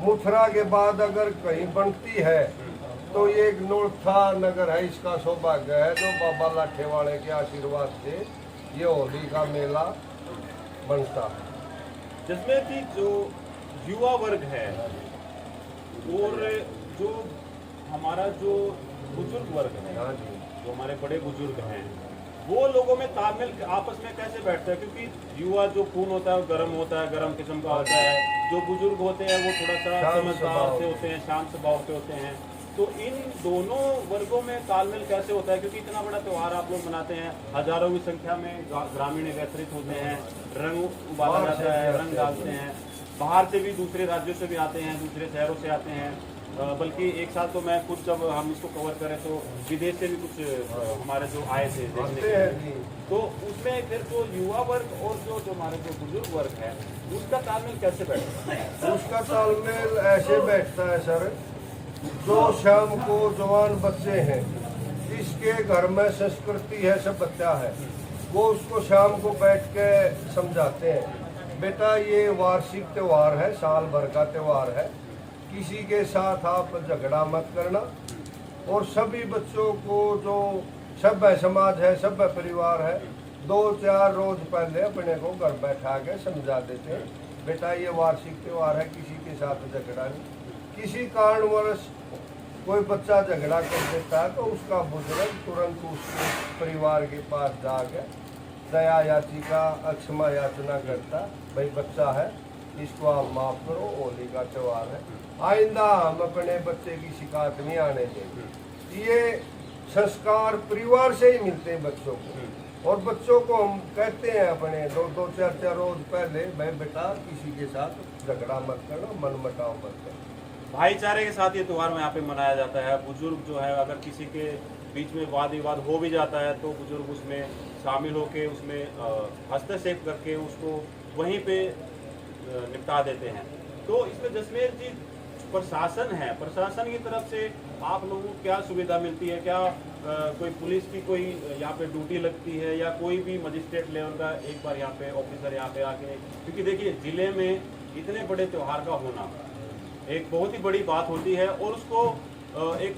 मुथरा के बाद अगर कहीं बनती है तो ये एक नौरथा नगर है, इसका सौभाग्य है जो बाबा लाठेवाले के आशीर्वाद से ये होली का मेला बनता है। जिसमें कि जो युवा वर्ग है और जो हमारा जो बुजुर्ग वर्ग है, जो हमारे बड़े बुजुर्ग हैं, वो लोगों में तालमेल आपस में कैसे बैठता है? क्योंकि युवा जो खून होता है गर्म होता है, गर्म किस्म का होता है। जो बुजुर्ग होते हैं वो थोड़ा सा समझदार से होते हैं, शांत स्वभाव के होते हैं। तो इन दोनों वर्गों में तालमेल कैसे होता है? क्योंकि इतना बड़ा त्यौहार आप लोग मनाते हैं, हजारों की संख्या में ग्रामीण एकत्रित होते हैं, रंग उबाला जाता है, रंग डालते हैं, बाहर से भी दूसरे राज्यों से भी आते हैं, दूसरे शहरों से आते हैं। बल्कि एक साल तो मैं खुद जब हम इसको कवर करें तो विदेश से भी कुछ हमारे जो आए थे देखने के लिए, तो उसमें फिर जो युवा वर्ग और जो हमारे जो बुजुर्ग वर्ग है उसका तालमेल कैसे बैठता है? उसका तालमेल ऐसे बैठता है सर, जो शाम को जवान बच्चे हैं, इसके घर में संस्कृति है, सभ्यता है, वो उसको शाम को बैठ के समझाते हैं, बेटा ये वार्षिक त्यौहार है, साल भर का त्यौहार है, किसी के साथ आप झगड़ा मत करना, और सभी बच्चों को जो सभ्य समाज है, सभ्य परिवार है, 2-4 रोज पहले अपने को घर बैठा के समझा देते हैं, बेटा ये वार्षिक त्यौहार है, किसी के साथ झगड़ा नहीं। किसी कारणवश कोई बच्चा झगड़ा कर देता है तो उसका बुजुर्ग तुरंत उसके परिवार के पास जाके दया याचिका, अक्षमा याचना करता, भाई बच्चा है, इसको आप माफ करो, होली का त्यौहार है, आइंदा हम अपने बच्चे की शिकायत नहीं आने देंगे। ये संस्कार परिवार से ही मिलते हैं बच्चों को। और बच्चों को हम कहते हैं अपने 2-4 रोज पहले, भाई बेटा किसी के साथ झगड़ा मत करना, मन मुटाव मत करना। भाईचारे के साथ ये त्यौहार यहाँ पे मनाया जाता है। बुजुर्ग जो है, अगर किसी के बीच में वाद विवाद हो भी जाता है तो बुजुर्ग उसमें शामिल होके उसमें हस्तक्षेप करके उसको वहीं पे निपटा देते हैं। तो इसमें जसमेर जी प्रशासन है, प्रशासन की तरफ से आप लोगों को क्या सुविधा मिलती है? क्या कोई पुलिस की कोई यहाँ पे ड्यूटी लगती है या कोई भी मजिस्ट्रेट लेवल का एक बार यहाँ पे ऑफिसर यहाँ पे आके? क्योंकि देखिए जिले में इतने बड़े त्यौहार का होना एक बहुत ही बड़ी बात होती है और उसको एक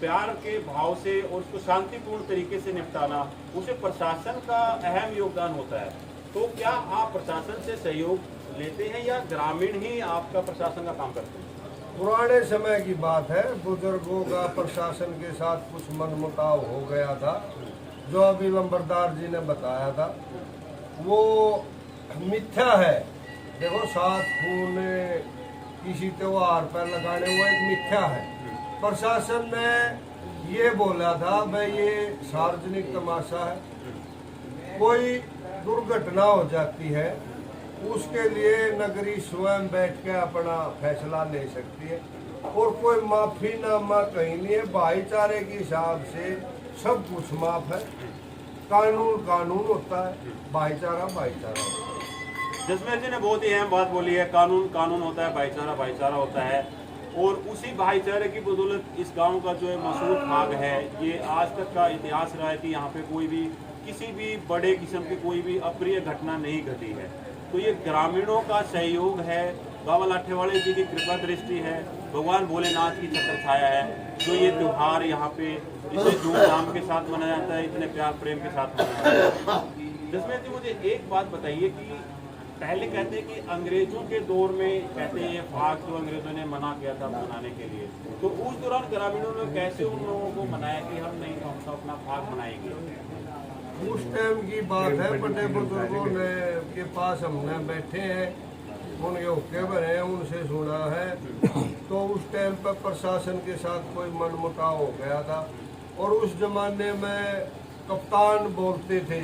प्यार के भाव से और उसको शांतिपूर्ण तरीके से निपटाना, उसे प्रशासन का अहम योगदान होता है। तो क्या आप प्रशासन से सहयोग लेते हैं या ग्रामीण ही आपका प्रशासन का काम करते हैं? पुराने समय की बात है, बुजुर्गों का प्रशासन के साथ कुछ मनमुटाव हो गया था, जो अभी लंबरदार जी ने बताया था वो मिथ्या है। देखो, 7 खून किसी त्योहार पर लगाने वो एक मिथ्या है। प्रशासन ने ये बोला था भाई ये सार्वजनिक तमाशा है, कोई दुर्घटना हो जाती है उसके लिए नगरी स्वयं बैठ के अपना फैसला ले सकती है और कोई माफीनामा कहीं नहीं है। भाईचारे के हिसाब से सब कुछ माफ है, कानून कानून होता है, भाईचारा भाईचारा होता है। जसमेर जी ने बहुत ही अहम बात बोली है, कानून कानून होता है, भाईचारा भाईचारा होता है। और उसी भाईचारे की बदौलत इस गांव का जो है मशहूर भाग है, ये आज तक का इतिहास रहा है कि यहाँ पे कोई भी किसी भी बड़े किस्म की कोई भी अप्रिय घटना नहीं घटी है। तो ये ग्रामीणों का सहयोग है, बाबा लाठेवाड़े जी की कृपा दृष्टि है, भगवान भोलेनाथ की छत्र छाया है, जो ये त्यौहार यहाँ पे इतने धूमधाम के साथ मनाया जाता है, इतने प्यार प्रेम के साथ मनाया जाता है। जसमेर जी, मुझे एक बात बताइए कि पहले कहते हैं कि अंग्रेजों के दौर में कहते हैं ये फाग जो अंग्रेजों ने मना किया था मनाने के लिए, तो उस दौरान ग्रामीणों ने कैसे उन लोगों को मनाया कि हम नहीं, हम सब अपना फाग मनाएंगे? उस टाइम की बात है, बड़े बुजुर्गों ने के पास हमने बैठे हैं, उनके हुक्के भरे हैं, उनसे सुना है। तो उस टाइम पर प्रशासन के साथ कोई मनमुटाव हो गया था और उस जमाने में कप्तान बोलते थे,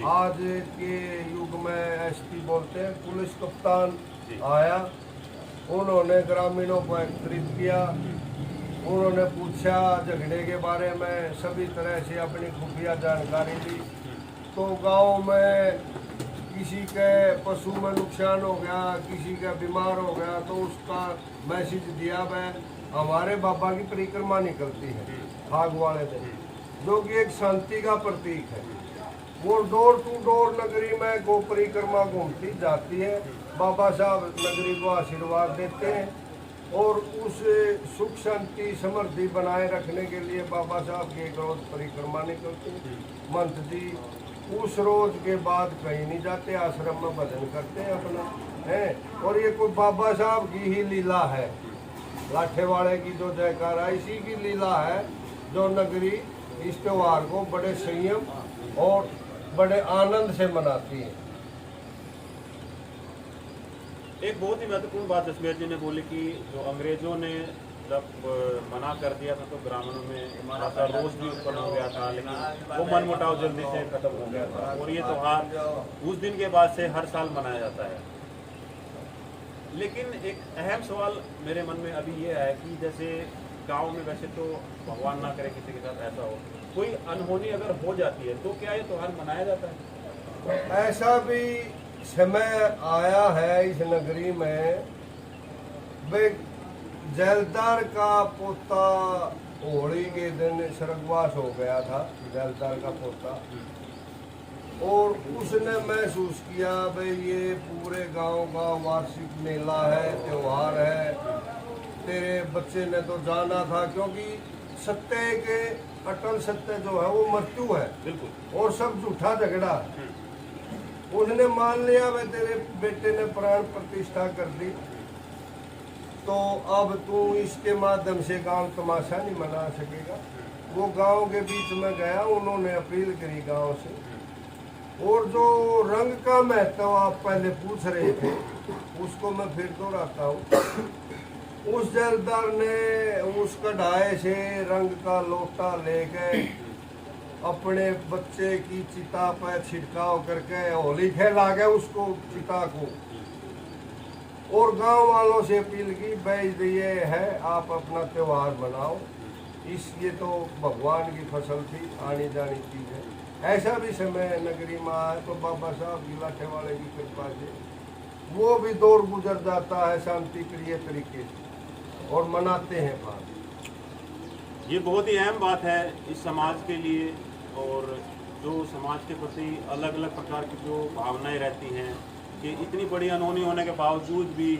आज के युग में एसपी बोलते हैं, पुलिस कप्तान आया, उन्होंने ग्रामीणों को एकत्रित किया, उन्होंने पूछा झगड़े के बारे में, सभी तरह से अपनी खुफिया जानकारी दी। तो गांव में किसी के पशु में नुकसान हो गया, किसी का बीमार हो गया, तो उसका मैसेज दिया मैं, हमारे बाबा की परिक्रमा निकलती है फाग वाले दिन, जो कि एक शांति का प्रतीक है। वो डोर टू डोर नगरी में गो परिक्रमा घूमती जाती है, बाबा साहब नगरी को आशीर्वाद देते हैं और उस सुख शांति समृद्धि बनाए रखने के लिए बाबा साहब की एक रोज परिक्रमा निकलती है। मंथ जी उस रोज के बाद कहीं नहीं जाते, आश्रम में भजन करते हैं अपना है। और ये कोई बाबा साहब की ही लीला है, लाठेवाड़े की जो जयकारा इसी की लीला है, जो नगरी इस त्योहार को बड़े संयम और बड़े आनंद से मनाती है। एक बहुत ही महत्वपूर्ण बात जसमेर जी ने बोली कि जो अंग्रेजों ने जब मना कर दिया था तो ग्रामीणों में ऐसा रोष भी उत्पन्न हो गया था, लेकिन वो मनमुटाव जल्दी से खत्म हो गया था और ये त्यौहार उस दिन के बाद से हर साल मनाया जाता है। लेकिन एक अहम सवाल मेरे मन में अभी ये है कि जैसे गांव में वैसे तो भगवान ना करे किसी के साथ ऐसा हो, कोई अनहोनी अगर हो जाती है तो क्या ये त्यौहार मनाया जाता है? ऐसा भी समय आया है इस नगरी में, वे जैलदार का पोता होली के दिन स्वर्गवास हो गया था, जैलदार का पोता, और उसने महसूस किया भाई ये पूरे गांव का वार्षिक मेला है, त्योहार है, तेरे बच्चे ने तो जाना था, क्योंकि सत्य के अटल सत्य जो है वो मृत्यु है बिल्कुल। और सब झूठा झगड़ा है। उसने मान लिया मैं तेरे बेटे ने प्राण प्रतिष्ठा कर दी, तो अब तू इसके माध्यम से गांव तमाशा नहीं मना सकेगा। वो गांव के बीच में गया, उन्होंने अपील करी गांव से। और जो रंग का महत्व आप पहले पूछ रहे थे उसको मैं फिर दोहराता हूँ। उस जैलदार ने उस कढ़ाई से रंग का लोटा लेके अपने बच्चे की चिता पर छिड़काव करके होली खेला के उसको चिता को, और गांव वालों से अपील की भाई ये है आप अपना त्योहार मनाओ। ये तो भगवान की फसल थी, आनी जानी चीज है। ऐसा भी समय नगरी में आए तो बाबा साहब की लाठे वाले की कृपा से वो भी दौर गुजर जाता है शांति प्रिय तरीके से, और मनाते हैं बात। ये बहुत ही अहम बात है इस समाज के लिए, और जो समाज के प्रति अलग अलग प्रकार की जो भावनाएं रहती हैं कि इतनी बड़ी अनहोनी होने के बावजूद भी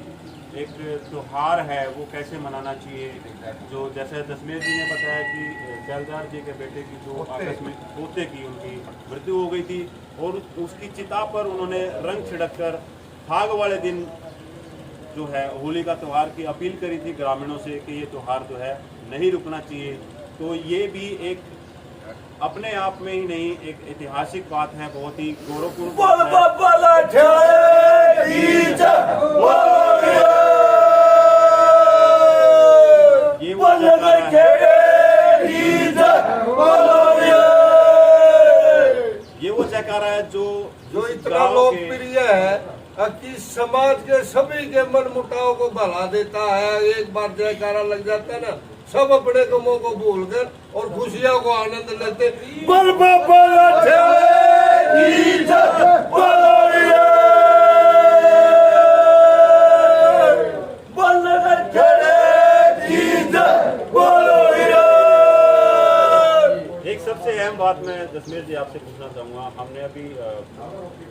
एक त्यौहार है वो कैसे मनाना चाहिए। जो जैसे दशमेश जी ने बताया कि जैलदार जी के बेटे की जो आपस में पोते की उनकी मृत्यु हो गई थी, और उसकी चिता पर उन्होंने रंग छिड़क कर फाग वाले दिन जो है होली का त्यौहार की अपील करी थी ग्रामीणों से कि ये त्यौहार जो है नहीं रुकना चाहिए। तो ये भी एक अपने आप में ही नहीं एक ऐतिहासिक बात है, बहुत ही गौरवपूर्ण बात ये वो जयकारा है जो इतना लोकप्रिय है कि समाज के सभी के मन मुटाव को भला देता है। एक बार जयकारा लग जाता है ना, सब अपने गमों को भूलकर और खुशियों को आनंद लेते। बल एक सबसे अहम बात मैं दशमेश जी आपसे पूछना चाहूँगा। हमने अभी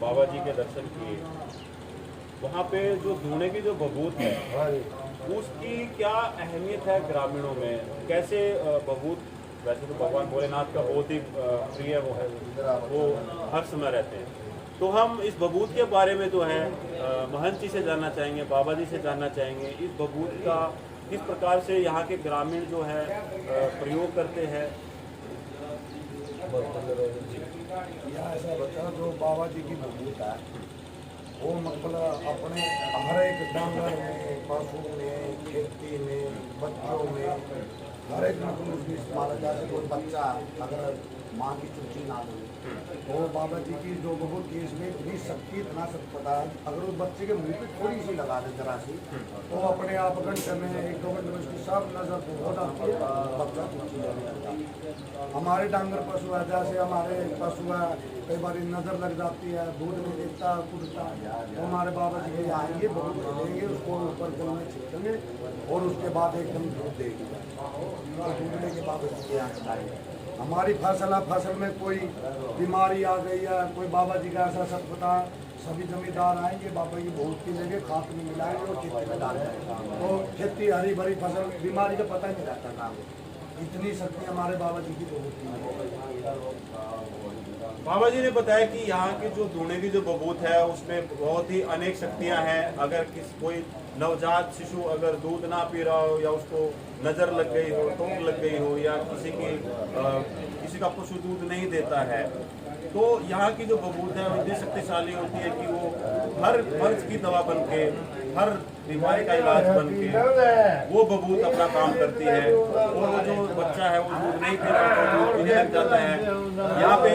बाबा जी के दर्शन किए, वहाँ पे जो धूने की जो बबूत है उसकी क्या अहमियत है ग्रामीणों में? कैसे बबूत, वैसे तो भगवान भोलेनाथ का बहुत ही प्रिय वो है, वो हर समय रहते हैं। तो हम इस बबूत के बारे में जो है महंत जी से जानना चाहेंगे, बाबा जी से जानना चाहेंगे। इस बबूत का किस प्रकार से यहाँ के ग्रामीण जो है प्रयोग करते हैं? यहाँ ऐसा बच्चा जो बाबा जी की बबूत है वो मतलब अपने हर एक डांगर में, पशु में, खेती में, बच्चों में, हर एक मतलब उसकी इस्तेमाल। जैसे कोई बच्चा अगर माँ की चूची ना ले तो बाबा जी की जो बबूत की इसमें इतनी शक्ति, इतना सत्पता है, अगर उस बच्चे के मुंह पे थोड़ी सी लगा दे जरा सी तो अपने आप घंटे में 1-2 घंटे में उसकी सब नजर हो जाती है, बच्चा चूची लेने लगता है। हमारे डांगर पशु है, जैसे हमारे पशु है कई बार नजर लग जाती है, दूध में देखता कूदता है, तो हमारे बाबा जी के आएंगे, बबूत देंगे, उसको ऊपर जल में छीटेंगे और उसके बाद एकदम दूध देगी। तो दूधने के बाद उसके यहाँ खिलाएंगे। हमारी फसल में कोई बीमारी आ गई है, कोई बाबा जी का ऐसा सब पता, सभी जमींदार आएंगे, बाबा की बहुत की लेंगे, खाद में मिलाएंगे और खेती में डालेंगे। तो खेती हरी भरी फसल, बीमारी का पता नहीं रहता काम। इतनी शक्ति हमारे बाबा जी की बहुत है। बाबा जी ने बताया कि यहाँ की जो धूने की जो बबूत है उसमें बहुत ही अनेक शक्तियाँ हैं। अगर कोई नवजात शिशु अगर दूध ना पी रहा हो, या उसको नज़र लग गई हो, टोंक लग गई हो, या किसी का पशु दूध नहीं देता है, तो यहाँ की जो बबूत है वो इतनी शक्तिशाली होती है कि वो हर मर्ज की दवा बन के, हर बीमारी का इलाज बन के वो बबूत अपना काम करती है। और वो जो बच्चा है वो दूध नहीं पी रहा तो पीने लग जाता है। यहाँ पे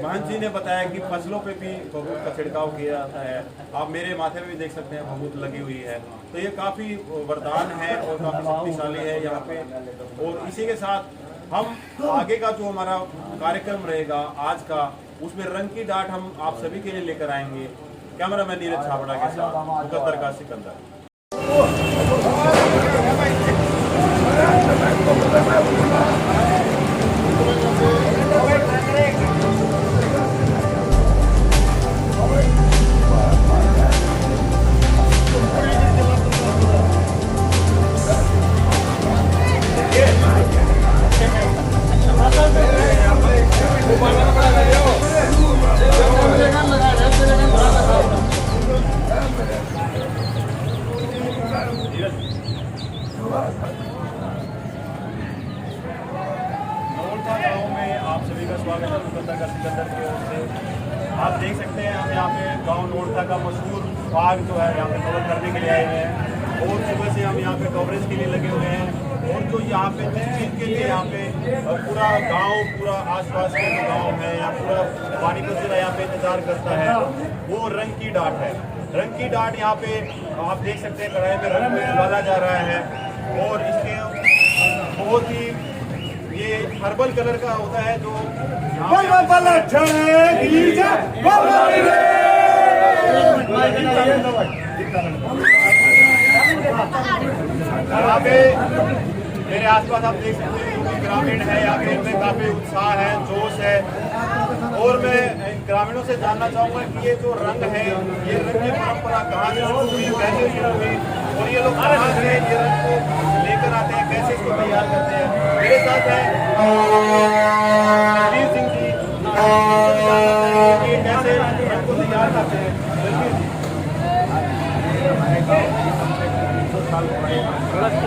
महंत जी ने बताया कि फसलों पे भी बबूत का छिड़काव किया जाता है। आप मेरे माथे में भी देख सकते हैं बबूत लगी हुई है। तो ये काफ़ी वरदान है और काफ़ी शक्तिशाली है यहाँ पे। और इसी के साथ हम आगे का जो हमारा कार्यक्रम रहेगा आज का, उसमें रंग की डाट हम आप सभी के लिए लेकर आएंगे। कैमरामैन नीरज छाबड़ा के साथ मुकद्दर का सिकंदर। गांव नोरथा का मशहूर बाग जो है यहाँ पे कवर करने के लिए आए हुए हैं और सुबह से हम यहाँ पे कवरेज के लिए लगे हुए हैं। और जो यहाँ पे जिस चीज़ के लिए यहाँ पे पूरा गांव, पूरा आसपास के जो गाँव है या पूरा पानीपत जिला यहाँ पे इंतजार करता है, वो रंग की डाट है। रंग की डाट यहाँ पे आप देख सकते हैं कढ़ाई में रंग में उबाला जा रहा है और इसके बहुत ही ये हर्बल कलर का होता है जो यहाँ पे मेरे आसपास आप देख सकते हैं जो ग्रामीण है यहाँ पे इनमें काफी उत्साह है, जोश है। और मैं ग्रामीणों से जानना चाहूंगा कि ये जो रंग है, ये रंग की परंपरा कहाँ से शुरू हुई, कैसे शुरू हुई और ये लोग कहाँ से ये रंग को लेकर आते हैं, कैसे इसको तैयार करते हैं। मेरे साथ है बलबीर सिंह जी, कि कैसे रंग को तैयार करते हैं। बलबीर जी, हमारे गाँव में 300 साल पुराने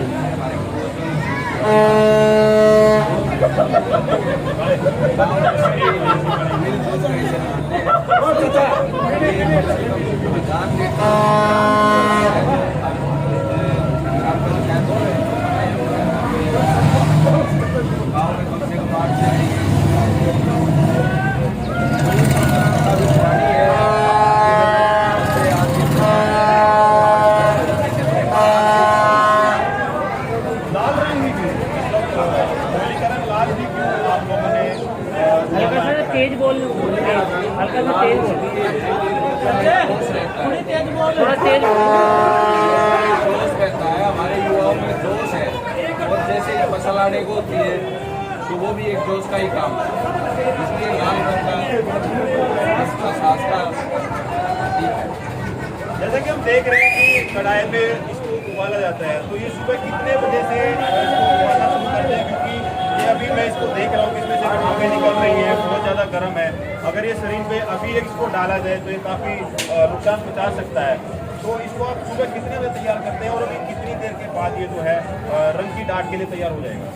तेज बोल, हल्का सा तेज बोल, थोड़ा तेज जोश रहता है हमारे युवाओं में, जोश है। और जैसे ये फसल आने को होती है तो वो भी एक जोश का ही काम है, इसलिए लाल रंग का जैसा कि हम देख रहे हैं कि कढ़ाई में इसको उबाला जाता है, तो ये सुबह कितने बजे से इसको उबालना शुरू करते हैं? क्योंकि ये अभी मैं इसको देख रहा हूँ कि इसमें से भापें निकल रही है, बहुत ज़्यादा गर्म है। अगर ये शरीर पे अभी इसको डाला जाए तो ये काफ़ी नुकसान पहुँचा सकता है। तो इसको आप सुबह कितने बजे तैयार करते हैं और अभी कितनी देर के बाद ये जो है रंग की डाट के लिए तैयार हो जाएगा?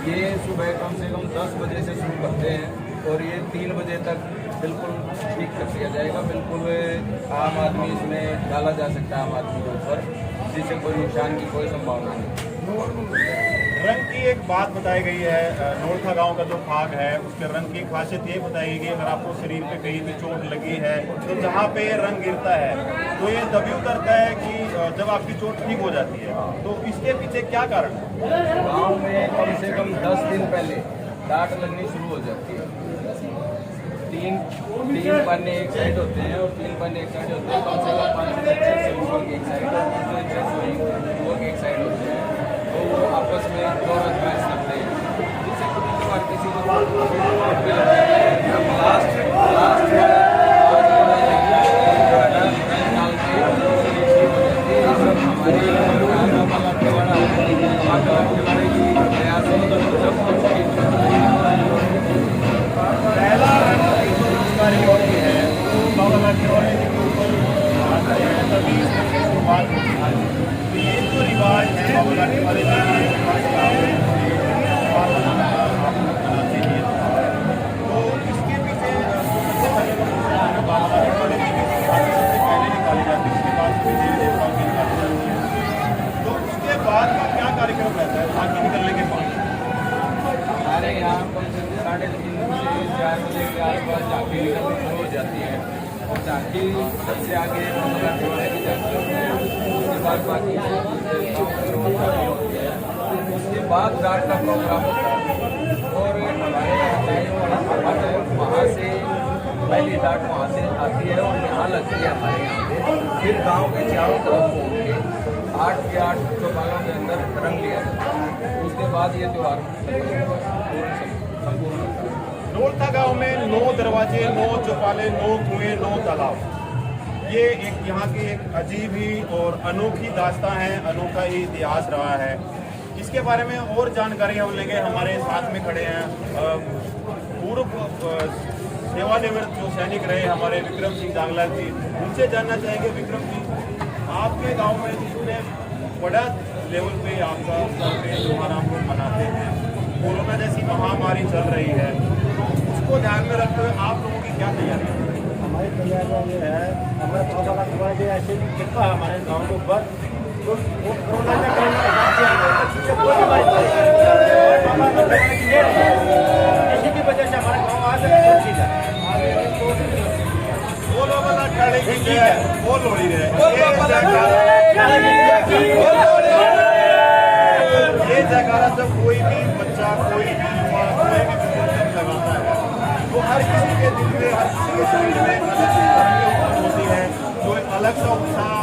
ये सुबह कम से कम 10 बजे से शुरू करते हैं और ये 3 बजे तक बिल्कुल ठीक कर दिया जाएगा। बिल्कुल आम आदमी इसमें डाला जा सकता है, आम आदमी के ऊपर, जिससे कोई नुकसान की कोई संभावना नहीं। रंग की एक बात बताई गई है, नोरथा गांव का जो भाग है उसके रंग की खासियत ये बताई गई कि अगर आपको शरीर पे कहीं भी चोट लगी है तो जहाँ पे रंग गिरता है तो ये तभी उतरता है कि जब आपकी चोट ठीक हो जाती है। तो इसके पीछे क्या कारण है? गाँव में कम से कम 10 दिन पहले डाट लगनी शुरू हो जाती है। तीन पन्ने एक साइड होते हैं और 3 पन्ने एक साइड होते हैं, कम से कम 5 अक्षर से ऊपर की एक साइड और 2 अक्षर से ऊपर की एक साइड होते हैं। तो वो आपस में दौड़ मैच करते हैं, जिससे कभी बार किसी को हमारे यहाँ कम से कम 3:30 से 4 बजे के आसपास झांकी निकलनी शुरू हो जाती है और झांकी सबसे आगे की जाती है। उसके बाद बाकी उसके बाद रात का प्रोग्राम होता है और हमारे यहाँ वहाँ से पहली डाट वहाँ से आती है और यहाँ लगती है हमारे यहाँ पे। फिर गाँव के चारों तरफ घूम के 8 के 8 चौपालों के अंदर रंग लिया जाता है। उसके बाद ये त्यौहार संपूर्ण होता है। नोरथा गांव में 9 दरवाजे, 9 चौपाले, 9 कुएं, 9 तालाब, ये एक यहाँ की एक अजीब ही और अनोखी दास्तां है, अनोखा ही इतिहास रहा है। इसके बारे में और जानकारी हम लेंगे। हमारे साथ में खड़े हैं पूर्व सेवानिवृत्त जो सैनिक रहे हमारे विक्रम सिंह जांगला जी। उनसे जानना चाहेंगे, विक्रम जी, आपके गांव में जिसने बड़ा लेवल पे आपका त्योहार आप लोग मनाते हैं, कोरोना जैसी महामारी चल रही है, तो उसको ध्यान में रखते हुए आप लोगों की क्या तैयारी है? हमारी तैयारियाँ ये है, हमें बाबा लाठीवाले जी ऐसे भी कृपा है हमारे गाँव के ऊपर, तो वो कोरोना के टाइम में कोई बीमारी नहीं बाबा लाठीवाले की देन है, इसी की वजह से हमारा गाँव आज सुरक्षित है। बोलो वाला खड़े की जय, बोल लोड़ी रहे ये जयकारा जब कोई भी बच्चा, कोई भी युवा, कोई भी बुजुर्ग लगाता है तो हर किसी के दिल में, हर किसी के शरीर में अलग सी तरंगें उत्पन्न होती है, जो एक अलग सा उत्साह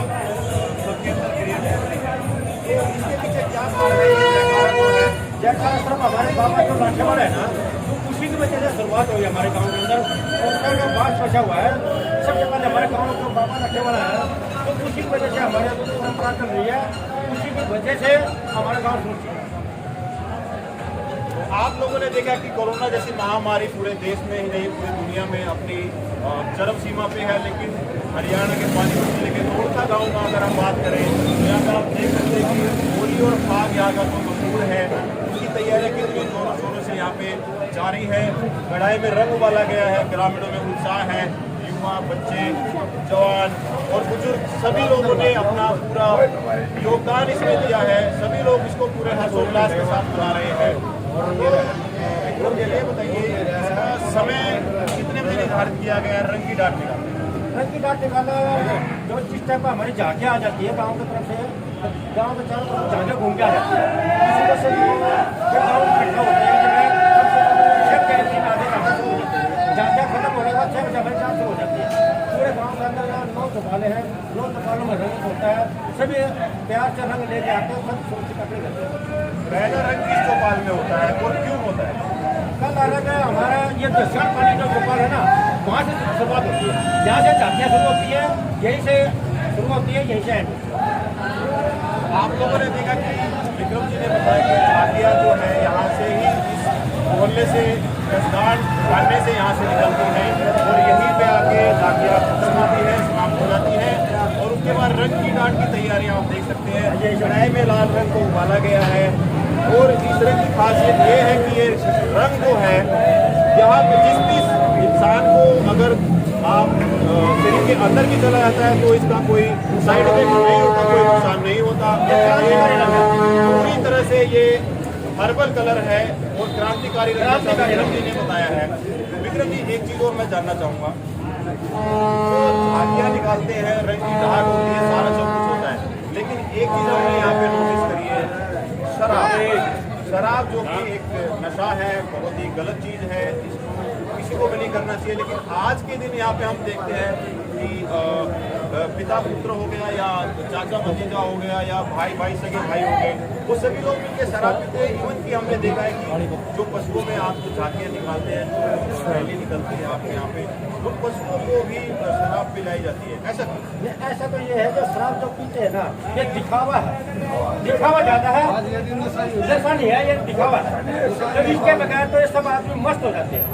सबके अंदर क्रिएट करती है। तो इसके पीछे क्या कारण है? ये जयकारा जो है, जयकारा सिर्फ हमारे बाबा जो लाठीवाले है ना, तो उसी की वजह से शुरुआत हुई हमारे गाँव के अंदर। उसका जो बात बचा हुआ है सबसे पहले हमारे गाँव में जो बाबा लाठीवाला है, तो उसी की वजह से हमारे जो परंपरा चल रही है, उसी की वजह से हमारा गाँव सुरक्षित है। आप लोगों ने देखा कि कोरोना जैसी महामारी पूरे देश में ही नहीं, पूरी दुनिया में अपनी चरम सीमा पे है, लेकिन हरियाणा के पानीपत जिले के नोरथा गांव का अगर हम बात करें, यहाँ पर आप देख सकते हैं कि होली और फाग यहाँ का जो मशहूर है, उसकी तैयारियाँ कितनी जोरों शोरों से यहाँ पे जारी है। कढ़ाई में रंग उबाला गया है, ग्रामीणों में उत्साह है, युवा, बच्चे, जवान और बुजुर्ग सभी लोगों ने अपना पूरा योगदान इसमें दिया है। सभी लोग इसको पूरे हर्षोल्लास के साथ मना रहे हैं। विक्रम जी, ये बताइए इसका समय कितने बजे निर्धारित किया गया है रंग की डाट निकालने? रंग की डाट निकालना जो जिस टाइम पर हमारी झांकियाँ आ जाती है गाँव की तरफ से, गाँव के चारों तरफ झांकियाँ घूम के आ जाती है, इस वजह से गाँव इकट्ठा होते हैं। झांकियाँ खत्म होने के बाद 6 बजे हमारी डांस शुरू हो जाती है। पूरे गाँव के अंदर 9 चौपाले हैं, 9 चौपालों में रंग होता है, सभी प्यार से रंग लेके आते हैं, सब सुरक्षित कपड़े करते हैं। पहला रंग किस चौपाल में होता है और क्यों होता है? कल आ रहा है हमारा ये दशहरा पानी जो चौपाल है ना, वहाँ से शुरुआत होती है, यहाँ से झांकियाँ शुरू होती है, यहीं से शुरू होती है, यहीं से एंड होती है। आप लोगों ने देखा कि विक्रम जी ने बताया कि झांकियाँ जो है यहाँ से ही इस मोहल्ले से रसदान डालने से यहाँ से निकलती हैं और यहीं पे आके झांकियाँ खत्म होती है, समाप्त हो जाती है और उसके बाद रंग की डाट की तैयारियाँ आप देख सकते हैं। ये कढ़ाई में लाल रंग को उबाला गया है और इस रंग की खासियत ये है कि ये रंग जो है यहाँ पे जिस भी इंसान को अगर आप शरीर के अंदर की चला जाता है तो इसका कोई साइड इफेक्ट नहीं होता, कोई नुकसान नहीं होता। पूरी तरह से ये हर्बल कलर है और क्रांतिकारी रंग विक्रम जी ने बताया है। विक्रम जी, एक चीज़ और मैं जानना चाहूँगा, झांकियाँ निकालते हैं, रंग की डाट होती है, सारा सब कुछ होता है, लेकिन एक चीज़ हमने यहाँ पे नोटिस करी है, शराब जो कि एक नशा है, बहुत ही गलत चीज़ है, इसको किसी को भी नहीं करना चाहिए। लेकिन आज के दिन यहाँ पे हम देखते हैं कि पिता पुत्र हो गया या चाचा भतीजा हो गया या भाई भाई सगे भाई हो गए, वो सभी लोग मिलकर शराब पीते हैं। इवन कि हमने देखा है कि जो पशुओं में आप जो झांकियाँ निकालते हैं, जो रैली निकलती है आपके यहाँ पे, उन पशुओं को भी शराब पिलाई जाती है। ऐसा तो ये है जो शराब जो पीते हैं ना, ये दिखावा है, दिखावा ज़्यादा है, नशा नहीं है, ये दिखावा है। तो इसके बगैर तो ये सब आदमी मस्त हो जाते हैं,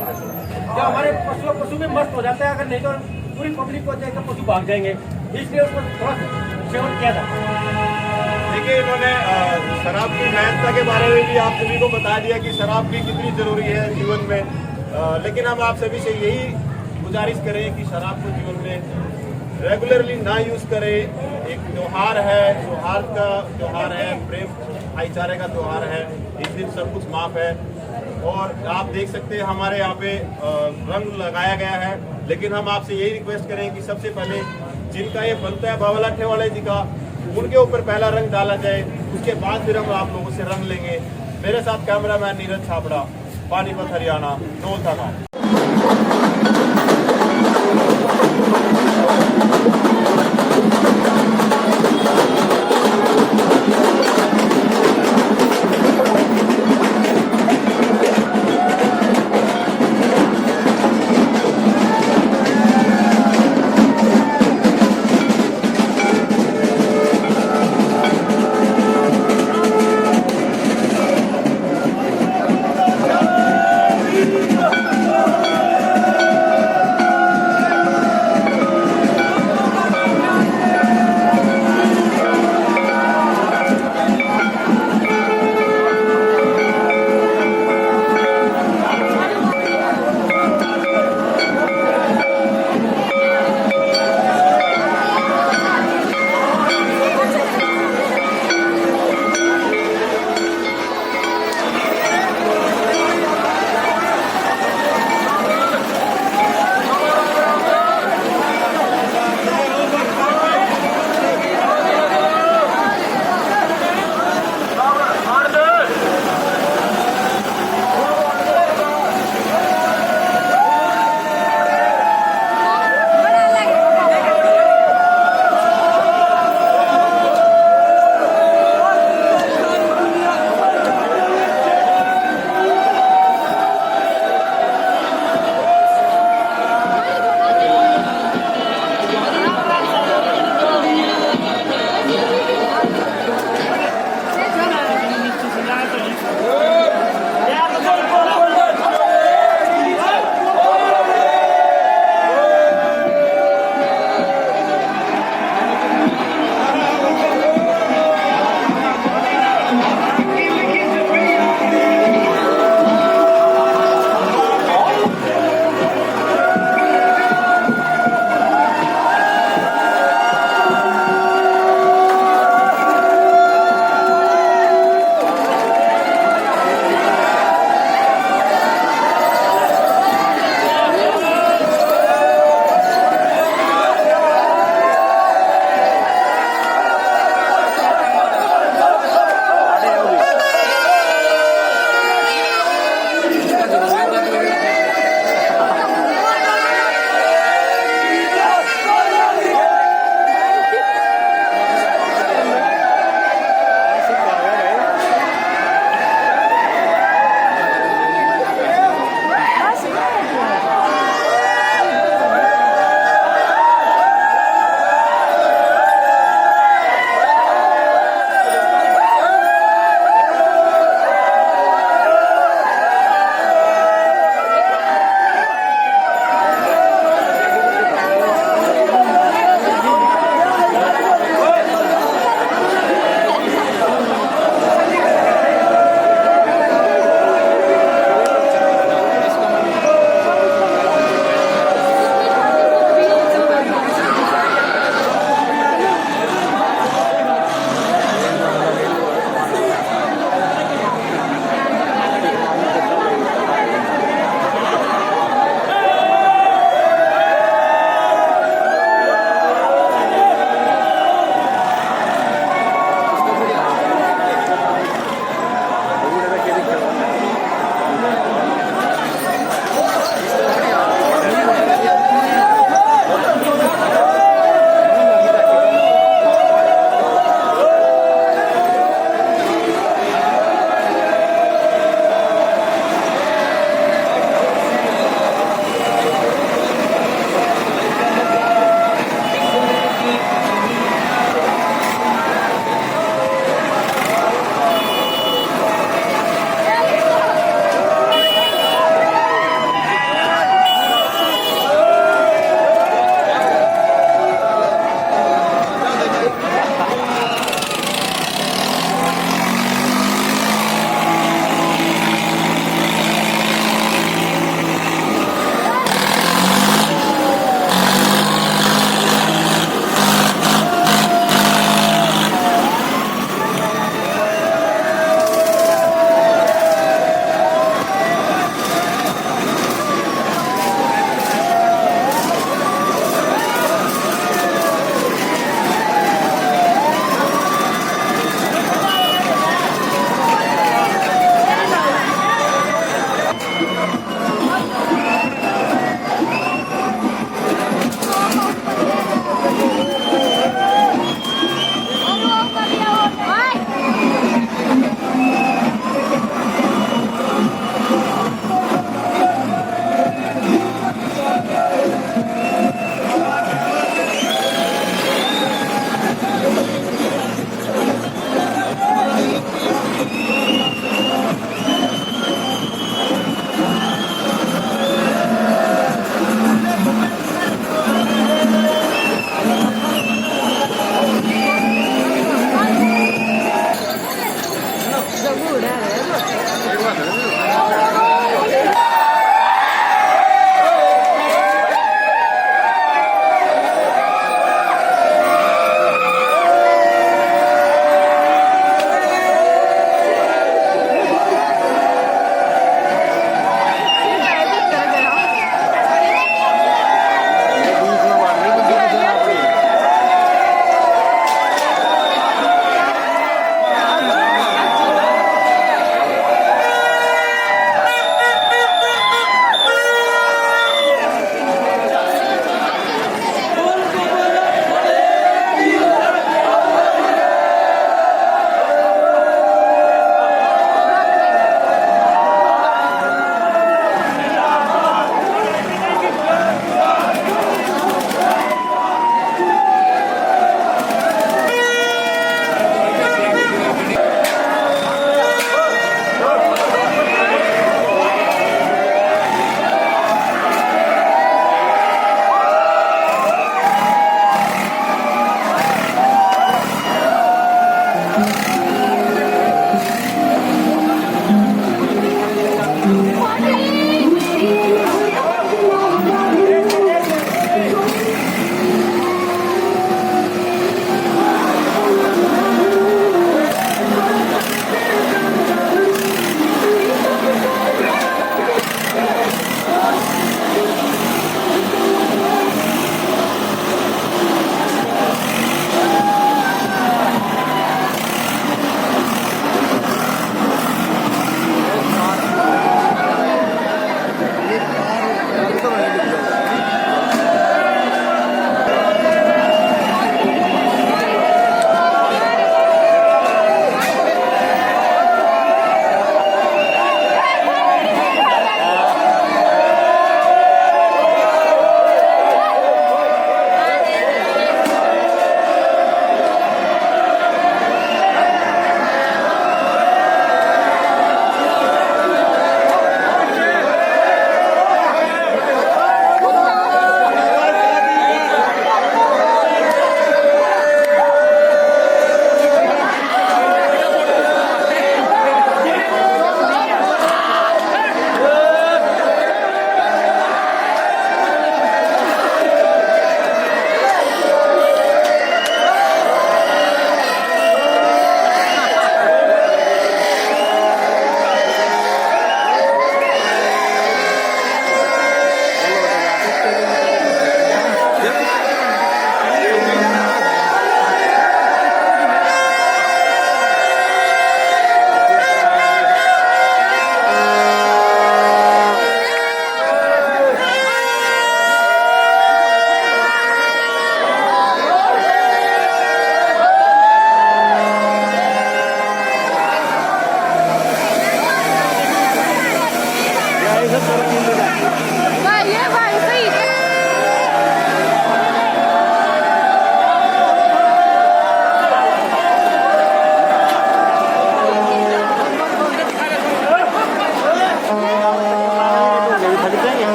जो हमारे पशु भी मस्त हो जाते हैं। अगर नहीं तो पूरी पब्लिक को देखकर पशु भाग जाएंगे, इसलिए उसको थोड़ा सेवन किया जाता है। देखिए, इन्होंने शराब की महत्ता के बारे में भी आप सभी को बता दिया कि शराब भी कितनी जरूरी है जीवन में। लेकिन हम आप सभी से यही गुजारिश करें कि शराब को जीवन में रेगुलरली ना यूज़ करें। एक त्यौहार है, सौहार्द का त्यौहार है, प्रेम भाईचारे का त्यौहार है, इस दिन सब कुछ माफ़ है। और आप देख सकते हैं हमारे यहाँ पे रंग लगाया गया है, लेकिन हम आपसे यही रिक्वेस्ट करें कि सबसे पहले जिनका ये बनता है बाबा लाठीवाले जी का, उनके ऊपर पहला रंग डाला जाए, उसके बाद फिर हम आप लोगों से रंग लेंगे। मेरे साथ कैमरामैन नीरज छाबड़ा, पानीपत हरियाणा, नोरथा गाँव।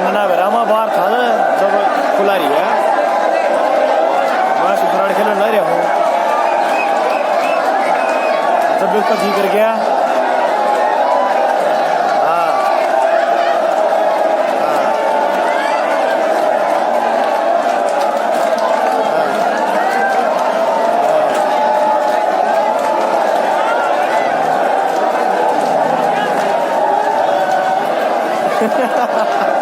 नना बेरामा बाहर था जब खुला रही है मैं सुधराड़ खेलने ला रहा हूँ जब उसका जी कर गया Ha ha ha.